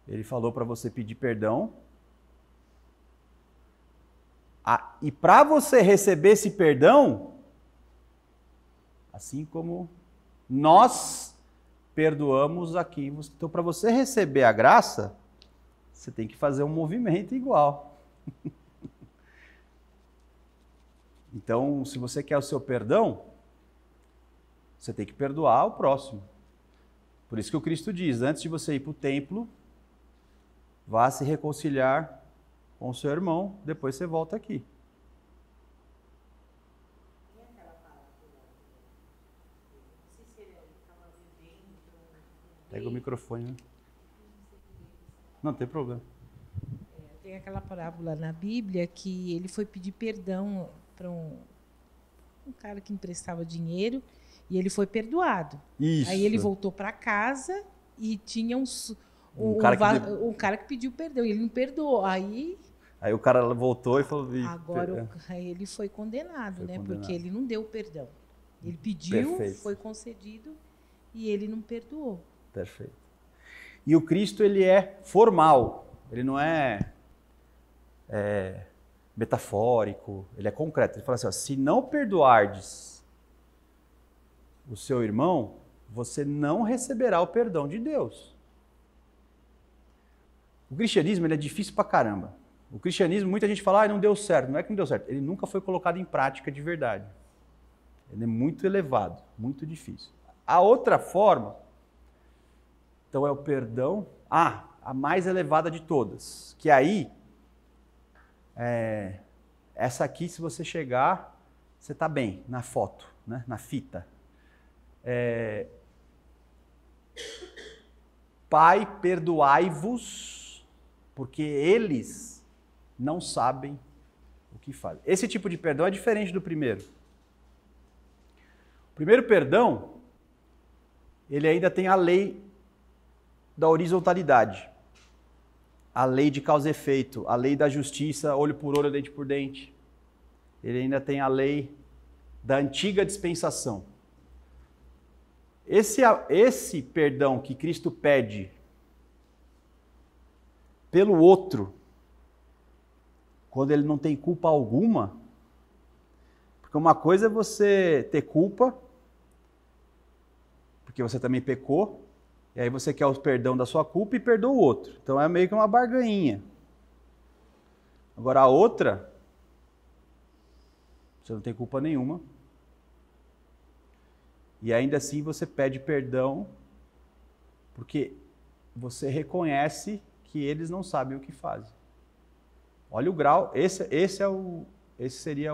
Ele falou para você pedir perdão. E para você receber esse perdão, assim como nós perdoamos aqui. Então, para você receber a graça, você tem que fazer um movimento igual. Então, se você quer o seu perdão, você tem que perdoar o próximo. Por isso que o Cristo diz: antes de você ir para o templo, vá se reconciliar com o seu irmão, depois você volta aqui. Pega o microfone. Né? Não tem problema. Tem aquela parábola na Bíblia que ele foi pedir perdão para um cara que emprestava dinheiro e ele foi perdoado. Isso. Aí ele voltou para casa e tinha um cara que pediu perdão e ele não perdoou. Aí o cara voltou e falou... Agora ele foi condenado, né? Porque ele não deu perdão. Ele pediu, perfeito, foi concedido e ele não perdoou. Perfeito. E o Cristo, ele é formal. Ele não é metafórico, ele é concreto. Ele fala assim: ó, se não perdoardes o seu irmão, você não receberá o perdão de Deus. O cristianismo, ele é difícil pra caramba. O cristianismo, muita gente fala: não deu certo. Não é que não deu certo, ele nunca foi colocado em prática de verdade. Ele é muito elevado, muito difícil. A outra forma, então, é o perdão, a mais elevada de todas, que aí, essa aqui, se você chegar, você está bem na foto, né? Na fita. Pai, perdoai-vos, porque eles não sabem o que fazem. Esse tipo de perdão é diferente do primeiro. O primeiro perdão, ele ainda tem a lei da horizontalidade, a lei de causa e efeito, a lei da justiça, olho por olho, dente por dente. Ele ainda tem a lei da antiga dispensação. Esse perdão que Cristo pede pelo outro, quando ele não tem culpa alguma, porque uma coisa é você ter culpa, porque você também pecou, e aí você quer o perdão da sua culpa e perdoa o outro. Então é meio que uma barganhinha. Agora a outra, você não tem culpa nenhuma. E ainda assim você pede perdão, porque você reconhece que eles não sabem o que fazem. Olha o grau, esse seria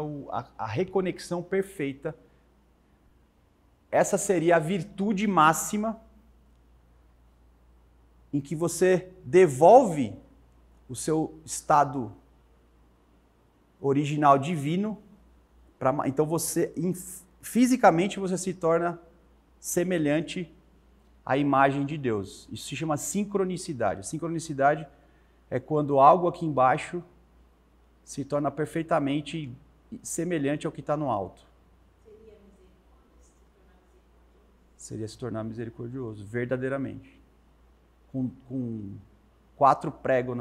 a reconexão perfeita. Essa seria a virtude máxima em que você devolve o seu estado original divino. Então você, fisicamente, você se torna semelhante à imagem de Deus. Isso se chama sincronicidade. A sincronicidade é quando algo aqui embaixo se torna perfeitamente semelhante ao que está no alto. Seria se tornar misericordioso, verdadeiramente. Com 4 pregos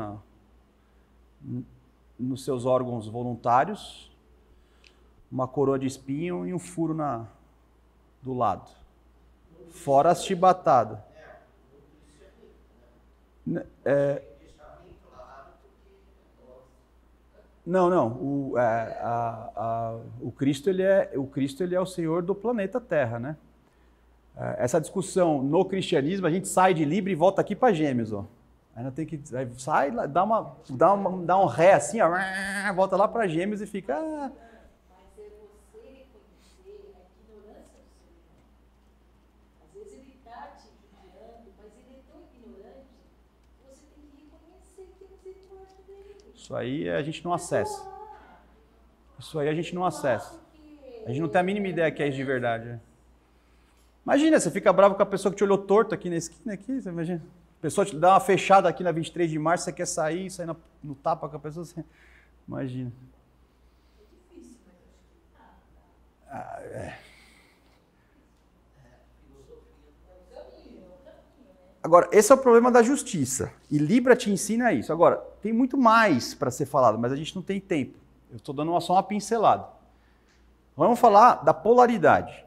nos seus órgãos voluntários, uma coroa de espinho e um furo do lado. Fora as chibatadas. Não. O Cristo ele é o Senhor do planeta Terra, né? Essa discussão no cristianismo, a gente sai de Libra e volta aqui para Gêmeos, ó. Ainda tem que sai, dá um ré assim, ó, volta lá para Gêmeos e fica. Mas é você reconhecer a ignorância do ser humano. Às vezes ele está te judiando, mas ele é tão ignorante, você tem que reconhecer que é misericórdia dele. Isso aí a gente não acessa. Isso aí a gente não acessa. A gente não tem a mínima ideia que é isso de verdade. Né? Imagina, você fica bravo com a pessoa que te olhou torto aqui na esquina, aqui, você imagina. A pessoa te dá uma fechada aqui na 23 de março, você quer sair no tapa com a pessoa, você... Imagina. É difícil, mas acho que tá. Agora, esse é o problema da justiça. E Libra te ensina isso. Agora, tem muito mais para ser falado, mas a gente não tem tempo. Eu estou dando só uma pincelada. Vamos falar da polaridade,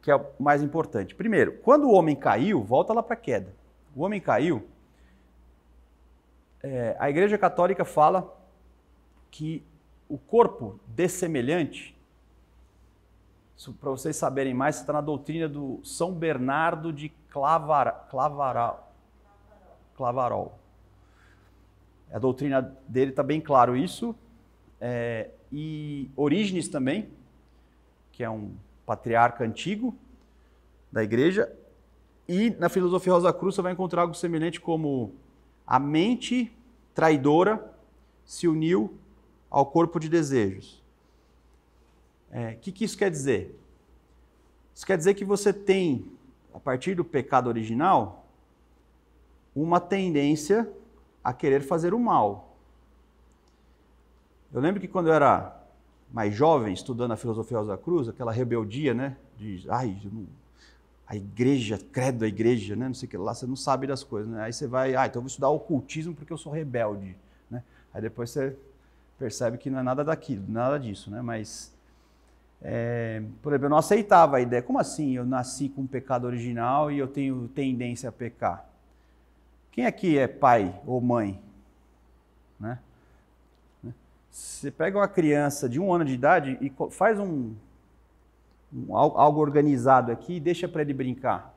que é o mais importante. Primeiro, quando o homem caiu, volta lá para a queda. O homem caiu, a Igreja Católica fala que o corpo dessemelhante, para vocês saberem mais, está na doutrina do São Bernardo de Clavarol. A doutrina dele está bem claro isso. E Orígenes também, que é um patriarca antigo da igreja. E na filosofia Rosa Cruz você vai encontrar algo semelhante como a mente traidora se uniu ao corpo de desejos. O que isso quer dizer? Isso quer dizer que você tem, a partir do pecado original, uma tendência a querer fazer o mal. Eu lembro que quando eu era mais jovem, estudando a filosofia Rosa Cruz, aquela rebeldia, né? A igreja, credo a igreja, né? Não sei o que lá, você não sabe das coisas, né? Aí você vai, então eu vou estudar ocultismo porque eu sou rebelde, né? Aí depois você percebe que não é nada daquilo, nada disso, né? Mas, por exemplo, eu não aceitava a ideia, como assim eu nasci com um pecado original e eu tenho tendência a pecar? Quem aqui é pai ou mãe? Né? Você pega uma criança de 1 ano de idade e faz algo organizado aqui e deixa para ele brincar.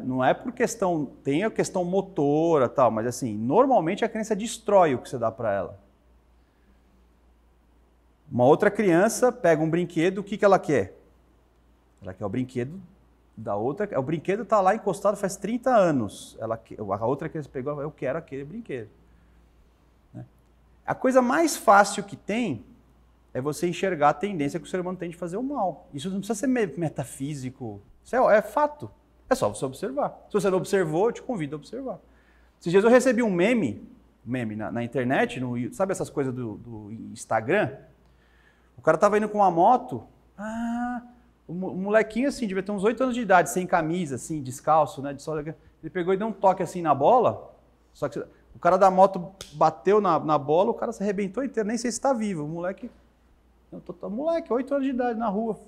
Não é por questão, tem a questão motora tal, mas assim, normalmente a criança destrói o que você dá para ela. Uma outra criança pega um brinquedo, o que ela quer? Ela quer o brinquedo da outra, o brinquedo está lá encostado faz 30 anos. A outra criança pegou, eu quero aquele brinquedo. A coisa mais fácil que tem é você enxergar a tendência que o ser humano tem de fazer o mal. Isso não precisa ser metafísico, isso é fato. É só você observar. Se você não observou, eu te convido a observar. Esses dias eu recebi um meme na internet, sabe essas coisas do Instagram? O cara estava indo com uma moto, o molequinho assim, devia ter uns 8 anos de idade, sem camisa, assim, descalço, né? Ele pegou e deu um toque assim na bola, só que o cara da moto bateu na bola, o cara se arrebentou inteiro, nem sei se está vivo. O moleque, 8 anos de idade na rua.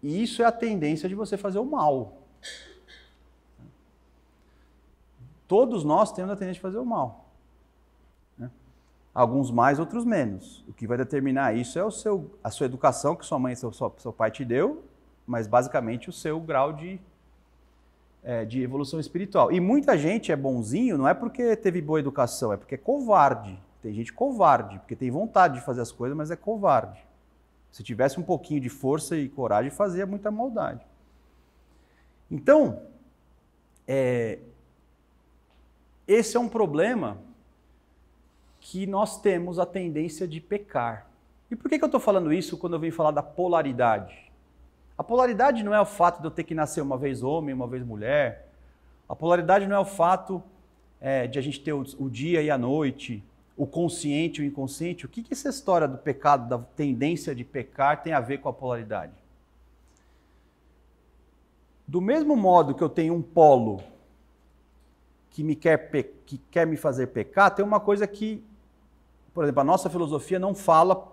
E isso é a tendência de você fazer o mal. Todos nós temos a tendência de fazer o mal. Alguns mais, outros menos. O que vai determinar isso é a sua educação, que sua mãe e seu pai te deu, mas basicamente o seu grau de evolução espiritual. E muita gente é bonzinho, não é porque teve boa educação, é porque é covarde. Tem gente covarde, porque tem vontade de fazer as coisas, mas é covarde. Se tivesse um pouquinho de força e coragem, fazia muita maldade. Então, esse é um problema que nós temos a tendência de pecar. E por que eu estou falando isso quando eu venho falar da polaridade? A polaridade não é o fato de eu ter que nascer uma vez homem, uma vez mulher. A polaridade não é o fato de a gente ter o dia e a noite, o consciente e o inconsciente. O que essa história do pecado, da tendência de pecar, tem a ver com a polaridade? Do mesmo modo que eu tenho um polo que quer me fazer pecar, tem uma coisa que, por exemplo, a nossa filosofia não fala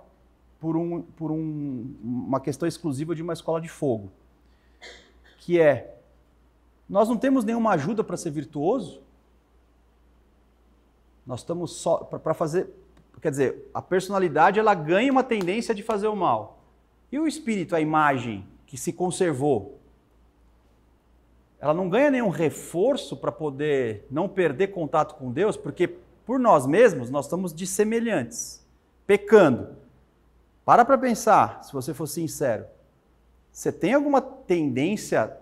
por uma questão exclusiva de uma escola de fogo, que nós não temos nenhuma ajuda para ser virtuoso, nós estamos só para fazer, quer dizer, a personalidade ela ganha uma tendência de fazer o mal. E o espírito, a imagem que se conservou, ela não ganha nenhum reforço para poder não perder contato com Deus, porque por nós mesmos nós estamos dissemelhantes, pecando. Para pensar, se você for sincero, você tem alguma tendência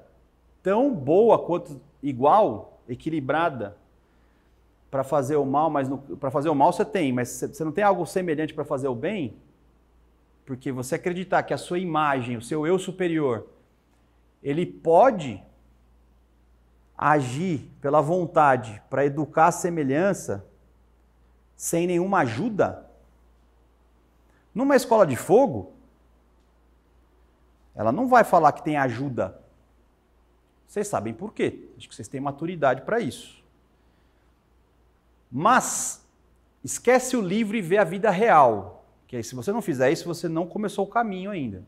tão boa quanto igual, equilibrada, para fazer o mal, mas para fazer o mal você tem, mas você não tem algo semelhante para fazer o bem? Porque você acreditar que a sua imagem, o seu eu superior, ele pode agir pela vontade para educar a semelhança sem nenhuma ajuda? Numa escola de fogo, ela não vai falar que tem ajuda. Vocês sabem por quê. Acho que vocês têm maturidade para isso. Mas, esquece o livro e vê a vida real. Que aí, se você não fizer isso, você não começou o caminho ainda.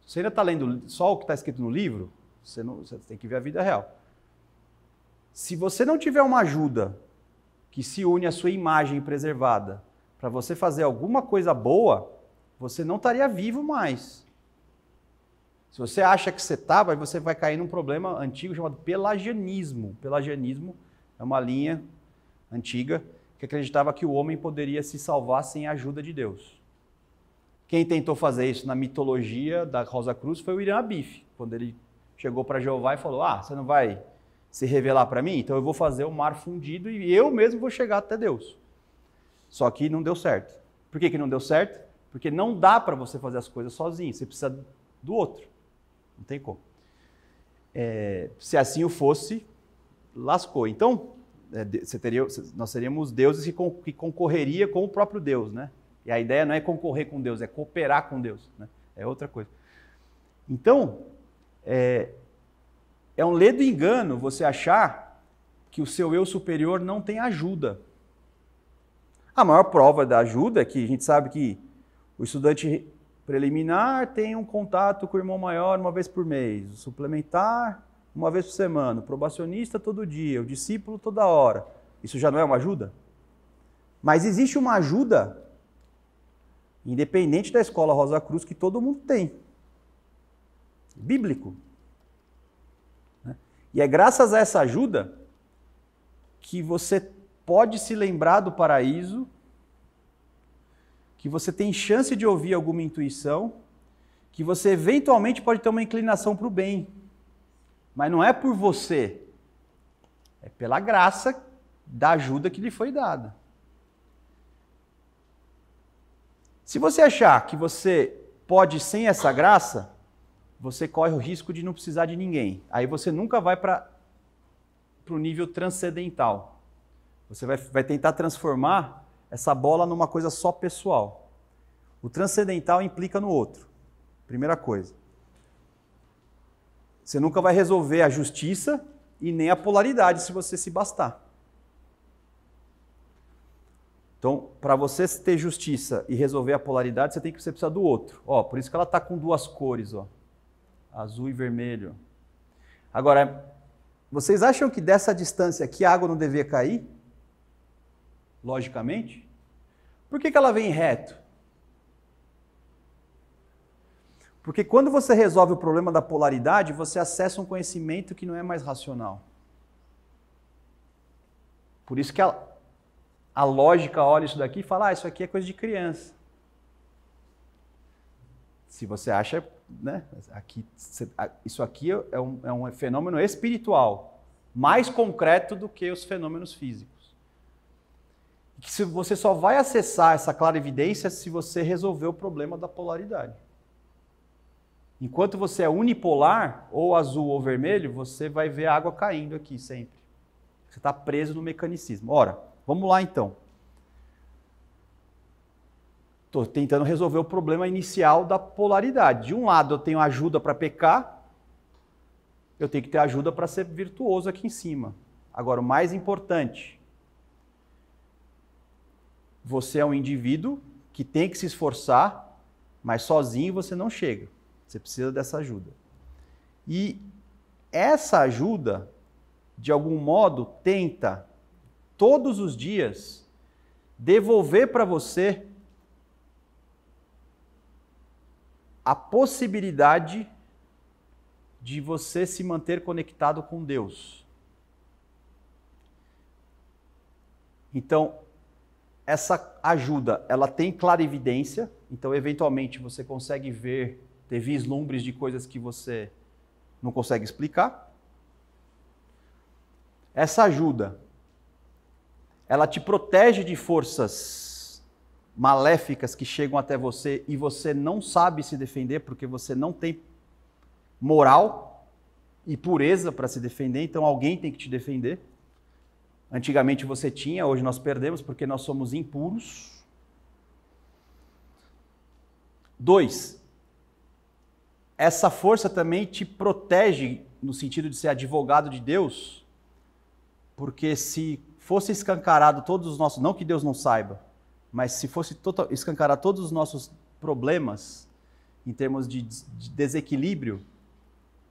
Se você ainda está lendo só o que está escrito no livro, você tem que ver a vida real. Se você não tiver uma ajuda que se une à sua imagem preservada, para você fazer alguma coisa boa, você não estaria vivo mais. Se você acha que você está, você vai cair num problema antigo chamado pelagianismo. Pelagianismo é uma linha antiga que acreditava que o homem poderia se salvar sem a ajuda de Deus. Quem tentou fazer isso na mitologia da Rosa Cruz foi o Irã Abif, quando ele chegou para Jeová e falou: você não vai se revelar para mim? Então eu vou fazer o mar fundido e eu mesmo vou chegar até Deus. Só que não deu certo. Por que não deu certo? Porque não dá para você fazer as coisas sozinho, você precisa do outro. Não tem como. Se assim o fosse, lascou. Então, nós seríamos deuses que concorreria com o próprio Deus, né? E a ideia não é concorrer com Deus, é cooperar com Deus, né? É outra coisa. Então, é um ledo engano você achar que o seu eu superior não tem ajuda. A maior prova da ajuda é que a gente sabe que o estudante preliminar tem um contato com o irmão maior uma vez por mês, o suplementar uma vez por semana, o probacionista todo dia, o discípulo toda hora. Isso já não é uma ajuda? Mas existe uma ajuda, independente da escola Rosa Cruz, que todo mundo tem. Bíblico. E é graças a essa ajuda que você pode se lembrar do paraíso, que você tem chance de ouvir alguma intuição, que você eventualmente pode ter uma inclinação para o bem. Mas não é por você, é pela graça da ajuda que lhe foi dada. Se você achar que você pode sem essa graça, você corre o risco de não precisar de ninguém. Aí você nunca vai para o nível transcendental. Você vai tentar transformar essa bola numa coisa só pessoal. O transcendental implica no outro. Primeira coisa. Você nunca vai resolver a justiça e nem a polaridade se você se bastar. Então, para você ter justiça e resolver a polaridade, você precisa do outro. Por isso que ela está com duas cores, azul e vermelho. Agora, vocês acham que dessa distância aqui a água não devia cair? Logicamente? Por que ela vem reto? Porque quando você resolve o problema da polaridade, você acessa um conhecimento que não é mais racional. Por isso que a lógica olha isso daqui e fala, isso aqui é coisa de criança. Se você acha, né, isso aqui é um fenômeno espiritual, mais concreto do que os fenômenos físicos. E que você só vai acessar essa clarividência se você resolver o problema da polaridade. Enquanto você é unipolar, ou azul ou vermelho, você vai ver a água caindo aqui sempre. Você está preso no mecanicismo. Ora, vamos lá então. Estou tentando resolver o problema inicial da polaridade. De um lado eu tenho ajuda para pecar, eu tenho que ter ajuda para ser virtuoso aqui em cima. Agora, o mais importante, você é um indivíduo que tem que se esforçar, mas sozinho você não chega. Você precisa dessa ajuda. E essa ajuda, de algum modo, tenta, todos os dias, devolver para você a possibilidade de você se manter conectado com Deus. Então, essa ajuda, ela tem clarividência, então, eventualmente, você consegue ter vislumbres de coisas que você não consegue explicar. Essa ajuda, ela te protege de forças maléficas que chegam até você e você não sabe se defender porque você não tem moral e pureza para se defender, então alguém tem que te defender. Antigamente você tinha, hoje nós perdemos porque nós somos impuros. 2. Essa força também te protege no sentido de ser advogado de Deus, porque se fosse escancarado todos os nossos, não que Deus não saiba, mas se fosse escancarar todos os nossos problemas em termos de desequilíbrio,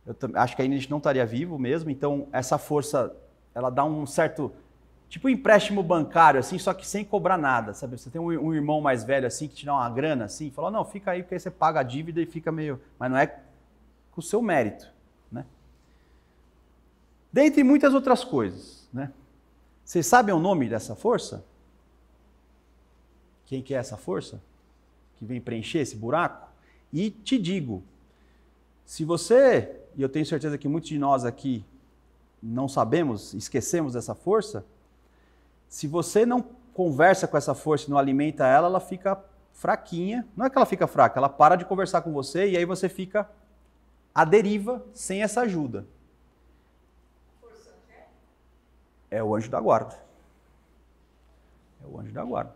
eu acho que ainda a gente não estaria vivo mesmo. Então essa força, ela dá um certo, tipo um empréstimo bancário, assim, só que sem cobrar nada, sabe? Você tem um irmão mais velho assim, que te dá uma grana assim, fala, não, fica aí porque aí você paga a dívida e fica meio... Mas não é com o seu mérito, né? Dentre muitas outras coisas, né? Vocês sabem o nome dessa força? Quem que é essa força? Que vem preencher esse buraco? E te digo, se você, e eu tenho certeza que muitos de nós aqui não sabemos, esquecemos dessa força, se você não conversa com essa força e não alimenta ela, ela fica fraquinha. Não é que ela fica fraca, ela para de conversar com você e aí você fica à deriva sem essa ajuda. É o anjo da guarda. É o anjo da guarda.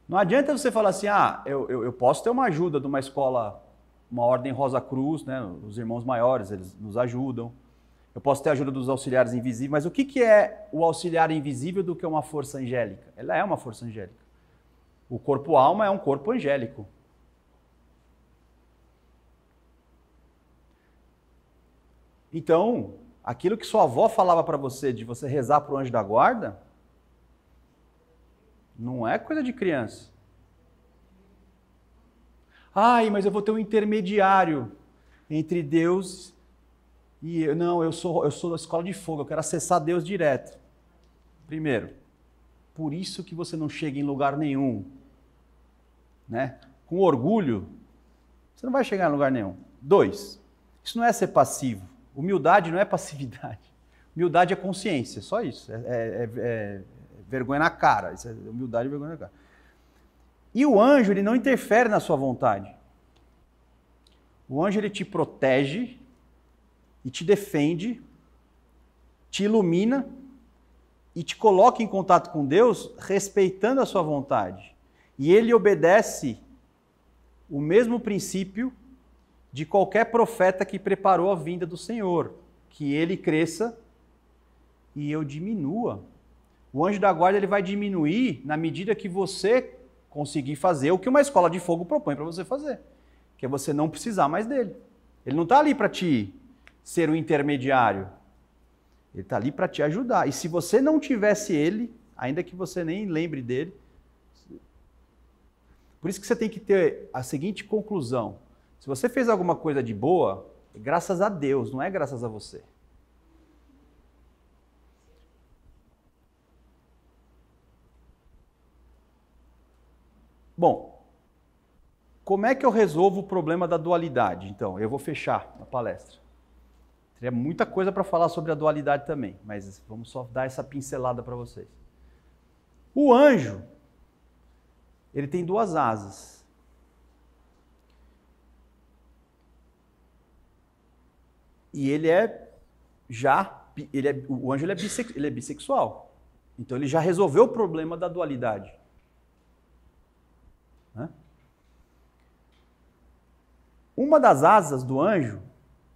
Não adianta você falar assim, eu posso ter uma ajuda de uma escola, uma ordem Rosa Cruz, né? Os irmãos maiores, eles nos ajudam. Eu posso ter a ajuda dos auxiliares invisíveis, mas o que é o auxiliar invisível do que uma força angélica? Ela é uma força angélica. O corpo-alma é um corpo angélico. Então, aquilo que sua avó falava para você, de você rezar para o anjo da guarda, não é coisa de criança. Ai, mas eu vou ter um intermediário entre Deus e eu. Não, eu sou da escola de fogo, eu quero acessar Deus direto. Primeiro, por isso que você não chega em lugar nenhum. Né? Com orgulho, você não vai chegar em lugar nenhum. 2, isso não é ser passivo. Humildade não é passividade. Humildade é consciência, só isso. É vergonha na cara. Isso é humildade e vergonha na cara. E o anjo, ele não interfere na sua vontade. O anjo, ele te protege e te defende, te ilumina e te coloca em contato com Deus, respeitando a sua vontade. E ele obedece o mesmo princípio de qualquer profeta que preparou a vinda do Senhor, que ele cresça e eu diminua. O anjo da guarda, ele vai diminuir na medida que você conseguir fazer o que uma escola de fogo propõe para você fazer, que é você não precisar mais dele. Ele não está ali para te ser um intermediário, ele está ali para te ajudar. E se você não tivesse ele, ainda que você nem lembre dele, Por isso que você tem que ter a seguinte conclusão. Se você fez alguma coisa de boa, é graças a Deus, não é graças a você. Bom, como é que eu resolvo o problema da dualidade? Então, eu vou fechar a palestra. Teria muita coisa para falar sobre a dualidade também, mas vamos só dar essa pincelada para vocês. O anjo, ele tem duas asas. E o anjo ele é bissexual. Então ele já resolveu o problema da dualidade. Né? Uma das asas do anjo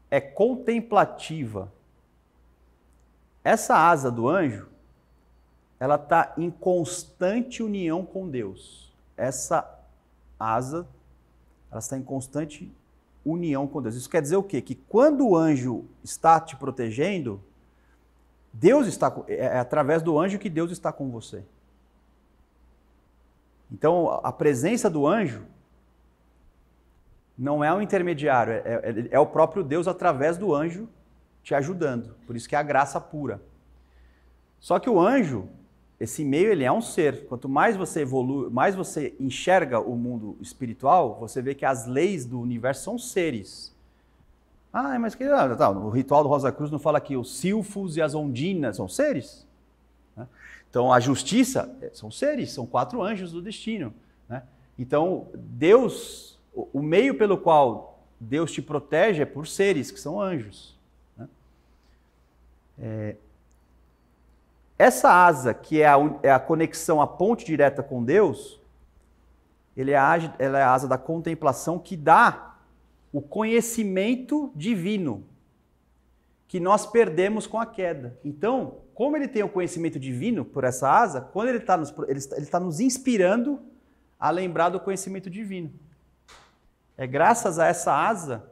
é contemplativa. Essa asa do anjo, ela está em constante união com Deus. Essa asa, ela está em constante união com Deus. Isso quer dizer o quê? Que quando o anjo está te protegendo, é através do anjo que Deus está com você. Então, a presença do anjo não é um intermediário, é o próprio Deus através do anjo te ajudando. Por isso que é a graça pura. Só que o anjo, esse meio, ele é um ser. Quanto mais você evolui, mais você enxerga o mundo espiritual, você vê que as leis do universo são seres. Ah, mas o ritual do Rosa Cruz não fala que os silfos e as ondinas são seres? Então, a justiça são seres, são 4 anjos do destino. Né? Então, Deus, o meio pelo qual Deus te protege é por seres, que são anjos. Né? Essa asa, que é a conexão, a ponte direta com Deus, ela é a asa da contemplação que dá o conhecimento divino que nós perdemos com a queda. Então, como ele tem o conhecimento divino por essa asa, quando ele está nos inspirando a lembrar do conhecimento divino. É graças a essa asa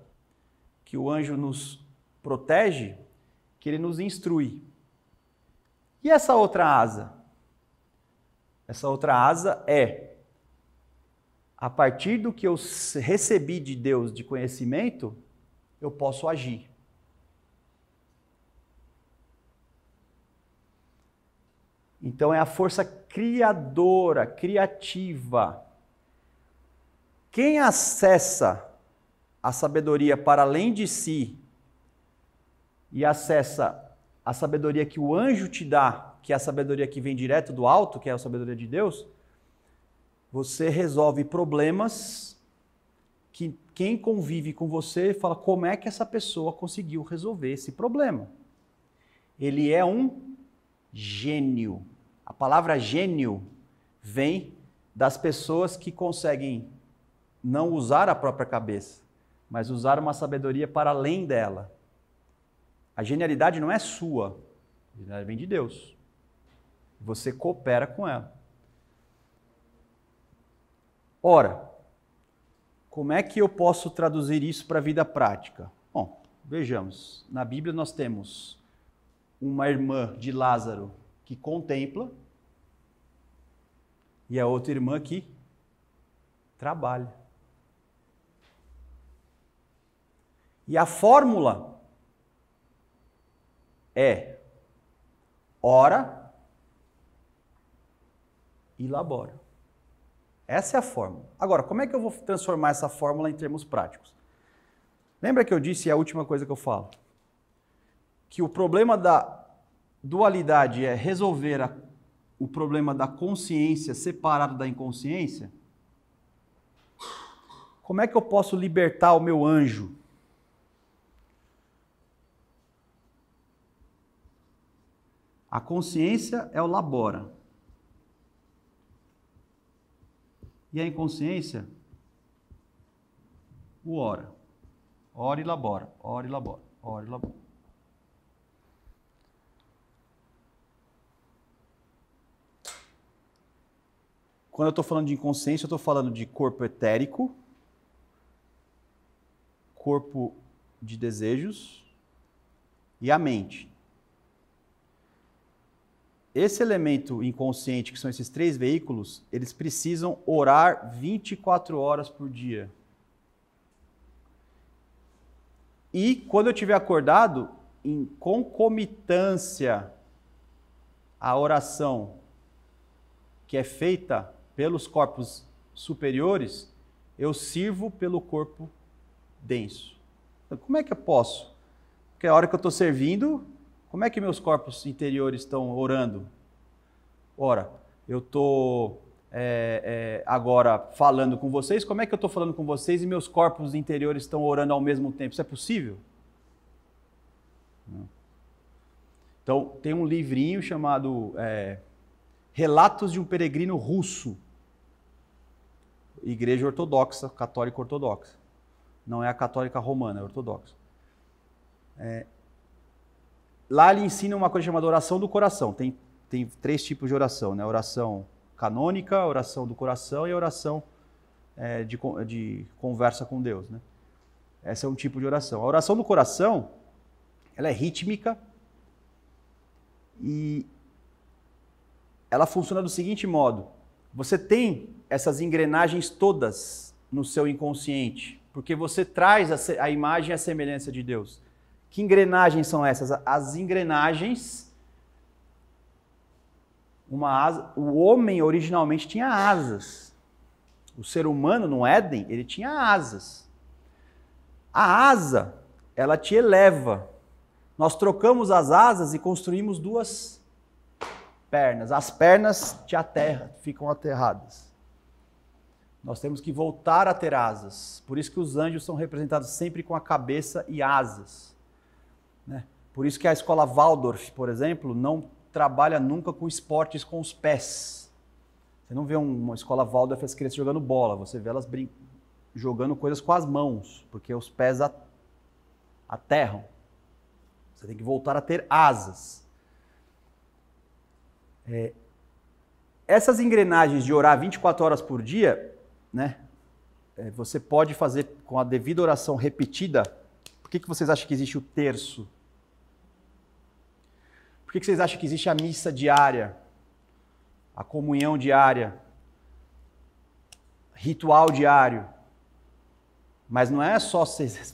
que o anjo nos protege, que ele nos instrui. E essa outra asa? Essa outra asa é, a partir do que eu recebi de Deus de conhecimento, eu posso agir. Então é a força criadora, criativa. Quem acessa a sabedoria para além de si e acessa a sabedoria que o anjo te dá, que é a sabedoria que vem direto do alto, que é a sabedoria de Deus, você resolve problemas que quem convive com você fala como é que essa pessoa conseguiu resolver esse problema. Ele é um gênio. A palavra gênio vem das pessoas que conseguem não usar a própria cabeça, mas usar uma sabedoria para além dela. A genialidade não é sua, a genialidade vem de Deus. Você coopera com ela. Ora, como é que eu posso traduzir isso para a vida prática? Bom, vejamos. Na Bíblia nós temos uma irmã de Lázaro que contempla e a outra irmã que trabalha. E a fórmula é ora e labora. Essa é a fórmula. Agora, como é que eu vou transformar essa fórmula em termos práticos? Lembra que eu disse, é a última coisa que eu falo, que o problema da dualidade é resolver o problema da consciência separado da inconsciência? Como é que eu posso libertar o meu anjo? A consciência é o labora. E a inconsciência, o ora. Ora e labora, ora e labora, ora e labora. Quando eu estou falando de inconsciência, eu estou falando de corpo etérico, corpo de desejos e a mente. esse elemento inconsciente, que são esses 3 veículos, eles precisam orar 24 horas por dia. E quando eu estiver acordado, em concomitância à oração que é feita pelos corpos superiores, eu sirvo pelo corpo denso. Então, como é que eu posso? Porque a hora que eu estou servindo, como é que meus corpos interiores estão orando? Ora, eu estou agora falando com vocês, como é que eu estou falando com vocês e meus corpos interiores estão orando ao mesmo tempo? Isso é possível? Não. Então, tem um livrinho chamado Relatos de um Peregrino Russo. Igreja ortodoxa, católica ortodoxa. Não é a católica romana, é ortodoxa. Lá ele ensina uma coisa chamada oração do coração. Tem 3 tipos de oração, né? Oração canônica, oração do coração e a oração de conversa com Deus, né? Esse é um tipo de oração. A oração do coração, ela é rítmica e ela funciona do seguinte modo. Você tem essas engrenagens todas no seu inconsciente, porque você traz a imagem e a semelhança de Deus. Que engrenagens são essas? As engrenagens... O homem originalmente tinha asas. O ser humano no Éden, ele tinha asas. A asa, ela te eleva. Nós trocamos as asas e construímos 2 pernas. As pernas te aterram, ficam aterradas. Nós temos que voltar a ter asas. Por isso que os anjos são representados sempre com a cabeça e asas, né? Por isso que a escola Waldorf, por exemplo, não trabalha nunca com esportes com os pés. Você não vê uma escola Waldorf as crianças jogando bola, você vê elas jogando coisas com as mãos, porque os pés aterram. Você tem que voltar a ter asas. Essas engrenagens de orar 24 horas por dia, né, você pode fazer com a devida oração repetida. Por que vocês acham que existe o terço? Por que vocês acham que existe a missa diária, a comunhão diária, ritual diário? Mas não é só...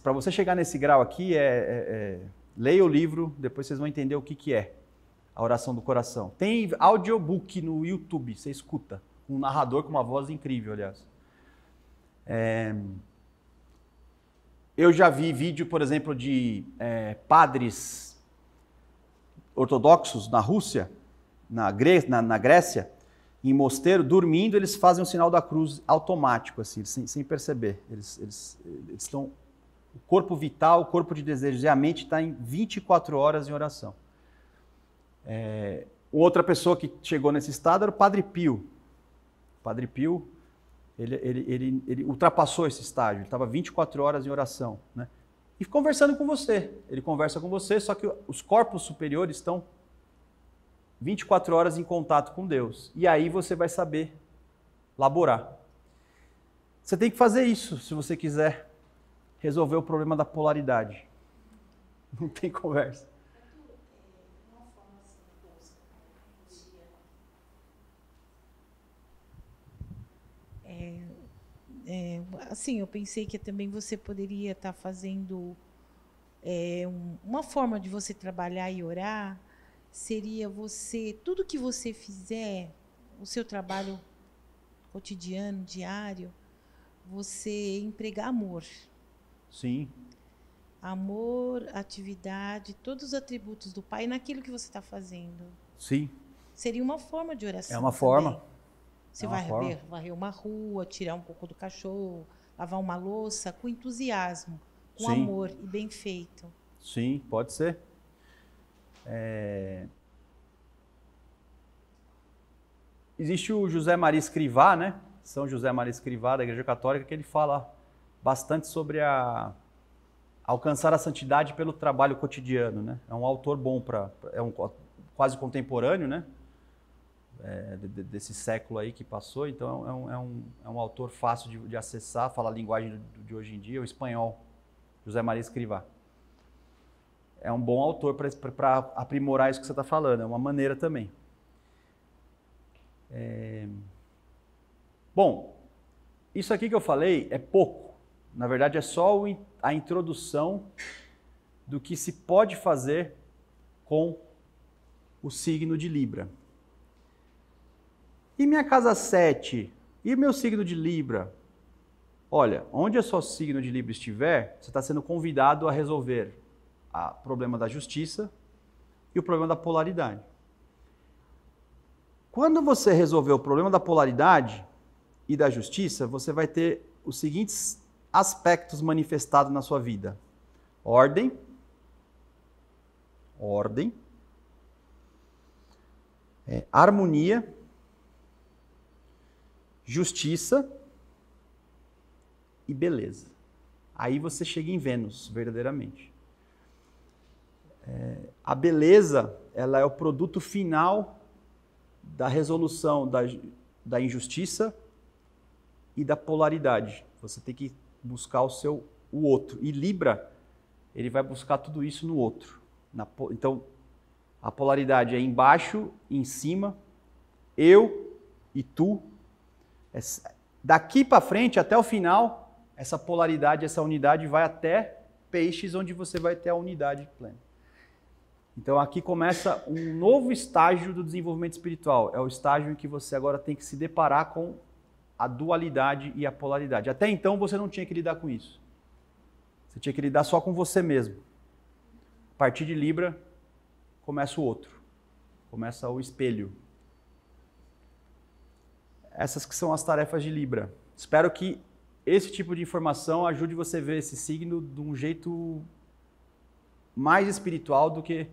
Para você chegar nesse grau aqui, leia o livro, depois vocês vão entender o que é a oração do coração. Tem audiobook no YouTube, você escuta. Um narrador com uma voz incrível, aliás. Eu já vi vídeo, por exemplo, de padres ortodoxos na Rússia, na Grécia, em mosteiro, dormindo, eles fazem o sinal da cruz automático, assim, sem perceber. Eles estão... O corpo vital, o corpo de desejos e a mente está em 24 horas em oração. Outra pessoa que chegou nesse estado era o Padre Pio. O Padre Pio, ele ultrapassou esse estágio, ele estava 24 horas em oração, né? E conversando com você. Ele conversa com você, só que os corpos superiores estão 24 horas em contato com Deus. E aí você vai saber laborar. Você tem que fazer isso se você quiser resolver o problema da polaridade. Não tem conversa. Assim, eu pensei que também você poderia estar fazendo uma forma de você trabalhar e orar seria tudo que você fizer, o seu trabalho cotidiano, diário, você empregar amor. Sim. Amor, atividade, todos os atributos do Pai naquilo que você está fazendo. Sim. Seria uma forma de oração. É uma também. Forma. Você vai varrer uma rua, tirar um pouco do cachorro, lavar uma louça com entusiasmo, com Sim. amor e bem feito. Sim, pode ser. Existe o José Maria Escrivá, né? São José Maria Escrivá, da Igreja Católica, que ele fala bastante sobre alcançar a santidade pelo trabalho cotidiano, né? É um autor bom quase contemporâneo, né? Desse século aí que passou, então é um autor fácil de acessar, fala a linguagem de hoje em dia, o espanhol, José Maria Escrivá. É um bom autor para aprimorar isso que você está falando, é uma maneira também. Bom, isso aqui que eu falei é pouco. Na verdade, é só a introdução do que se pode fazer com o signo de Libra. E minha casa 7? E meu signo de Libra? Olha, onde o seu signo de Libra estiver, você está sendo convidado a resolver o problema da justiça e o problema da polaridade. Quando você resolver o problema da polaridade e da justiça, você vai ter os seguintes aspectos manifestados na sua vida: ordem, harmonia, justiça e beleza. Aí você chega em Vênus, verdadeiramente. A beleza, ela é o produto final da resolução da injustiça e da polaridade. Você tem que buscar o outro. E Libra, ele vai buscar tudo isso no outro. Então, a polaridade é embaixo e em cima, eu e tu. Daqui para frente, até o final, essa polaridade, essa unidade vai até Peixes, onde você vai ter a unidade plena. Então aqui começa um novo estágio do desenvolvimento espiritual. É o estágio em que você agora tem que se deparar com a dualidade e a polaridade. Até então você não tinha que lidar com isso. Você tinha que lidar só com você mesmo. A partir de Libra, começa o outro. Começa o espelho. Essas que são as tarefas de Libra. Espero que esse tipo de informação ajude você a ver esse signo de um jeito mais espiritual do que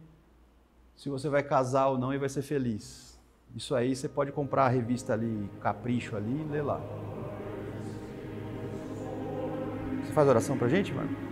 se você vai casar ou não e vai ser feliz. Isso aí você pode comprar a revista ali, Capricho ali, e ler lá. Você faz oração pra gente, mano?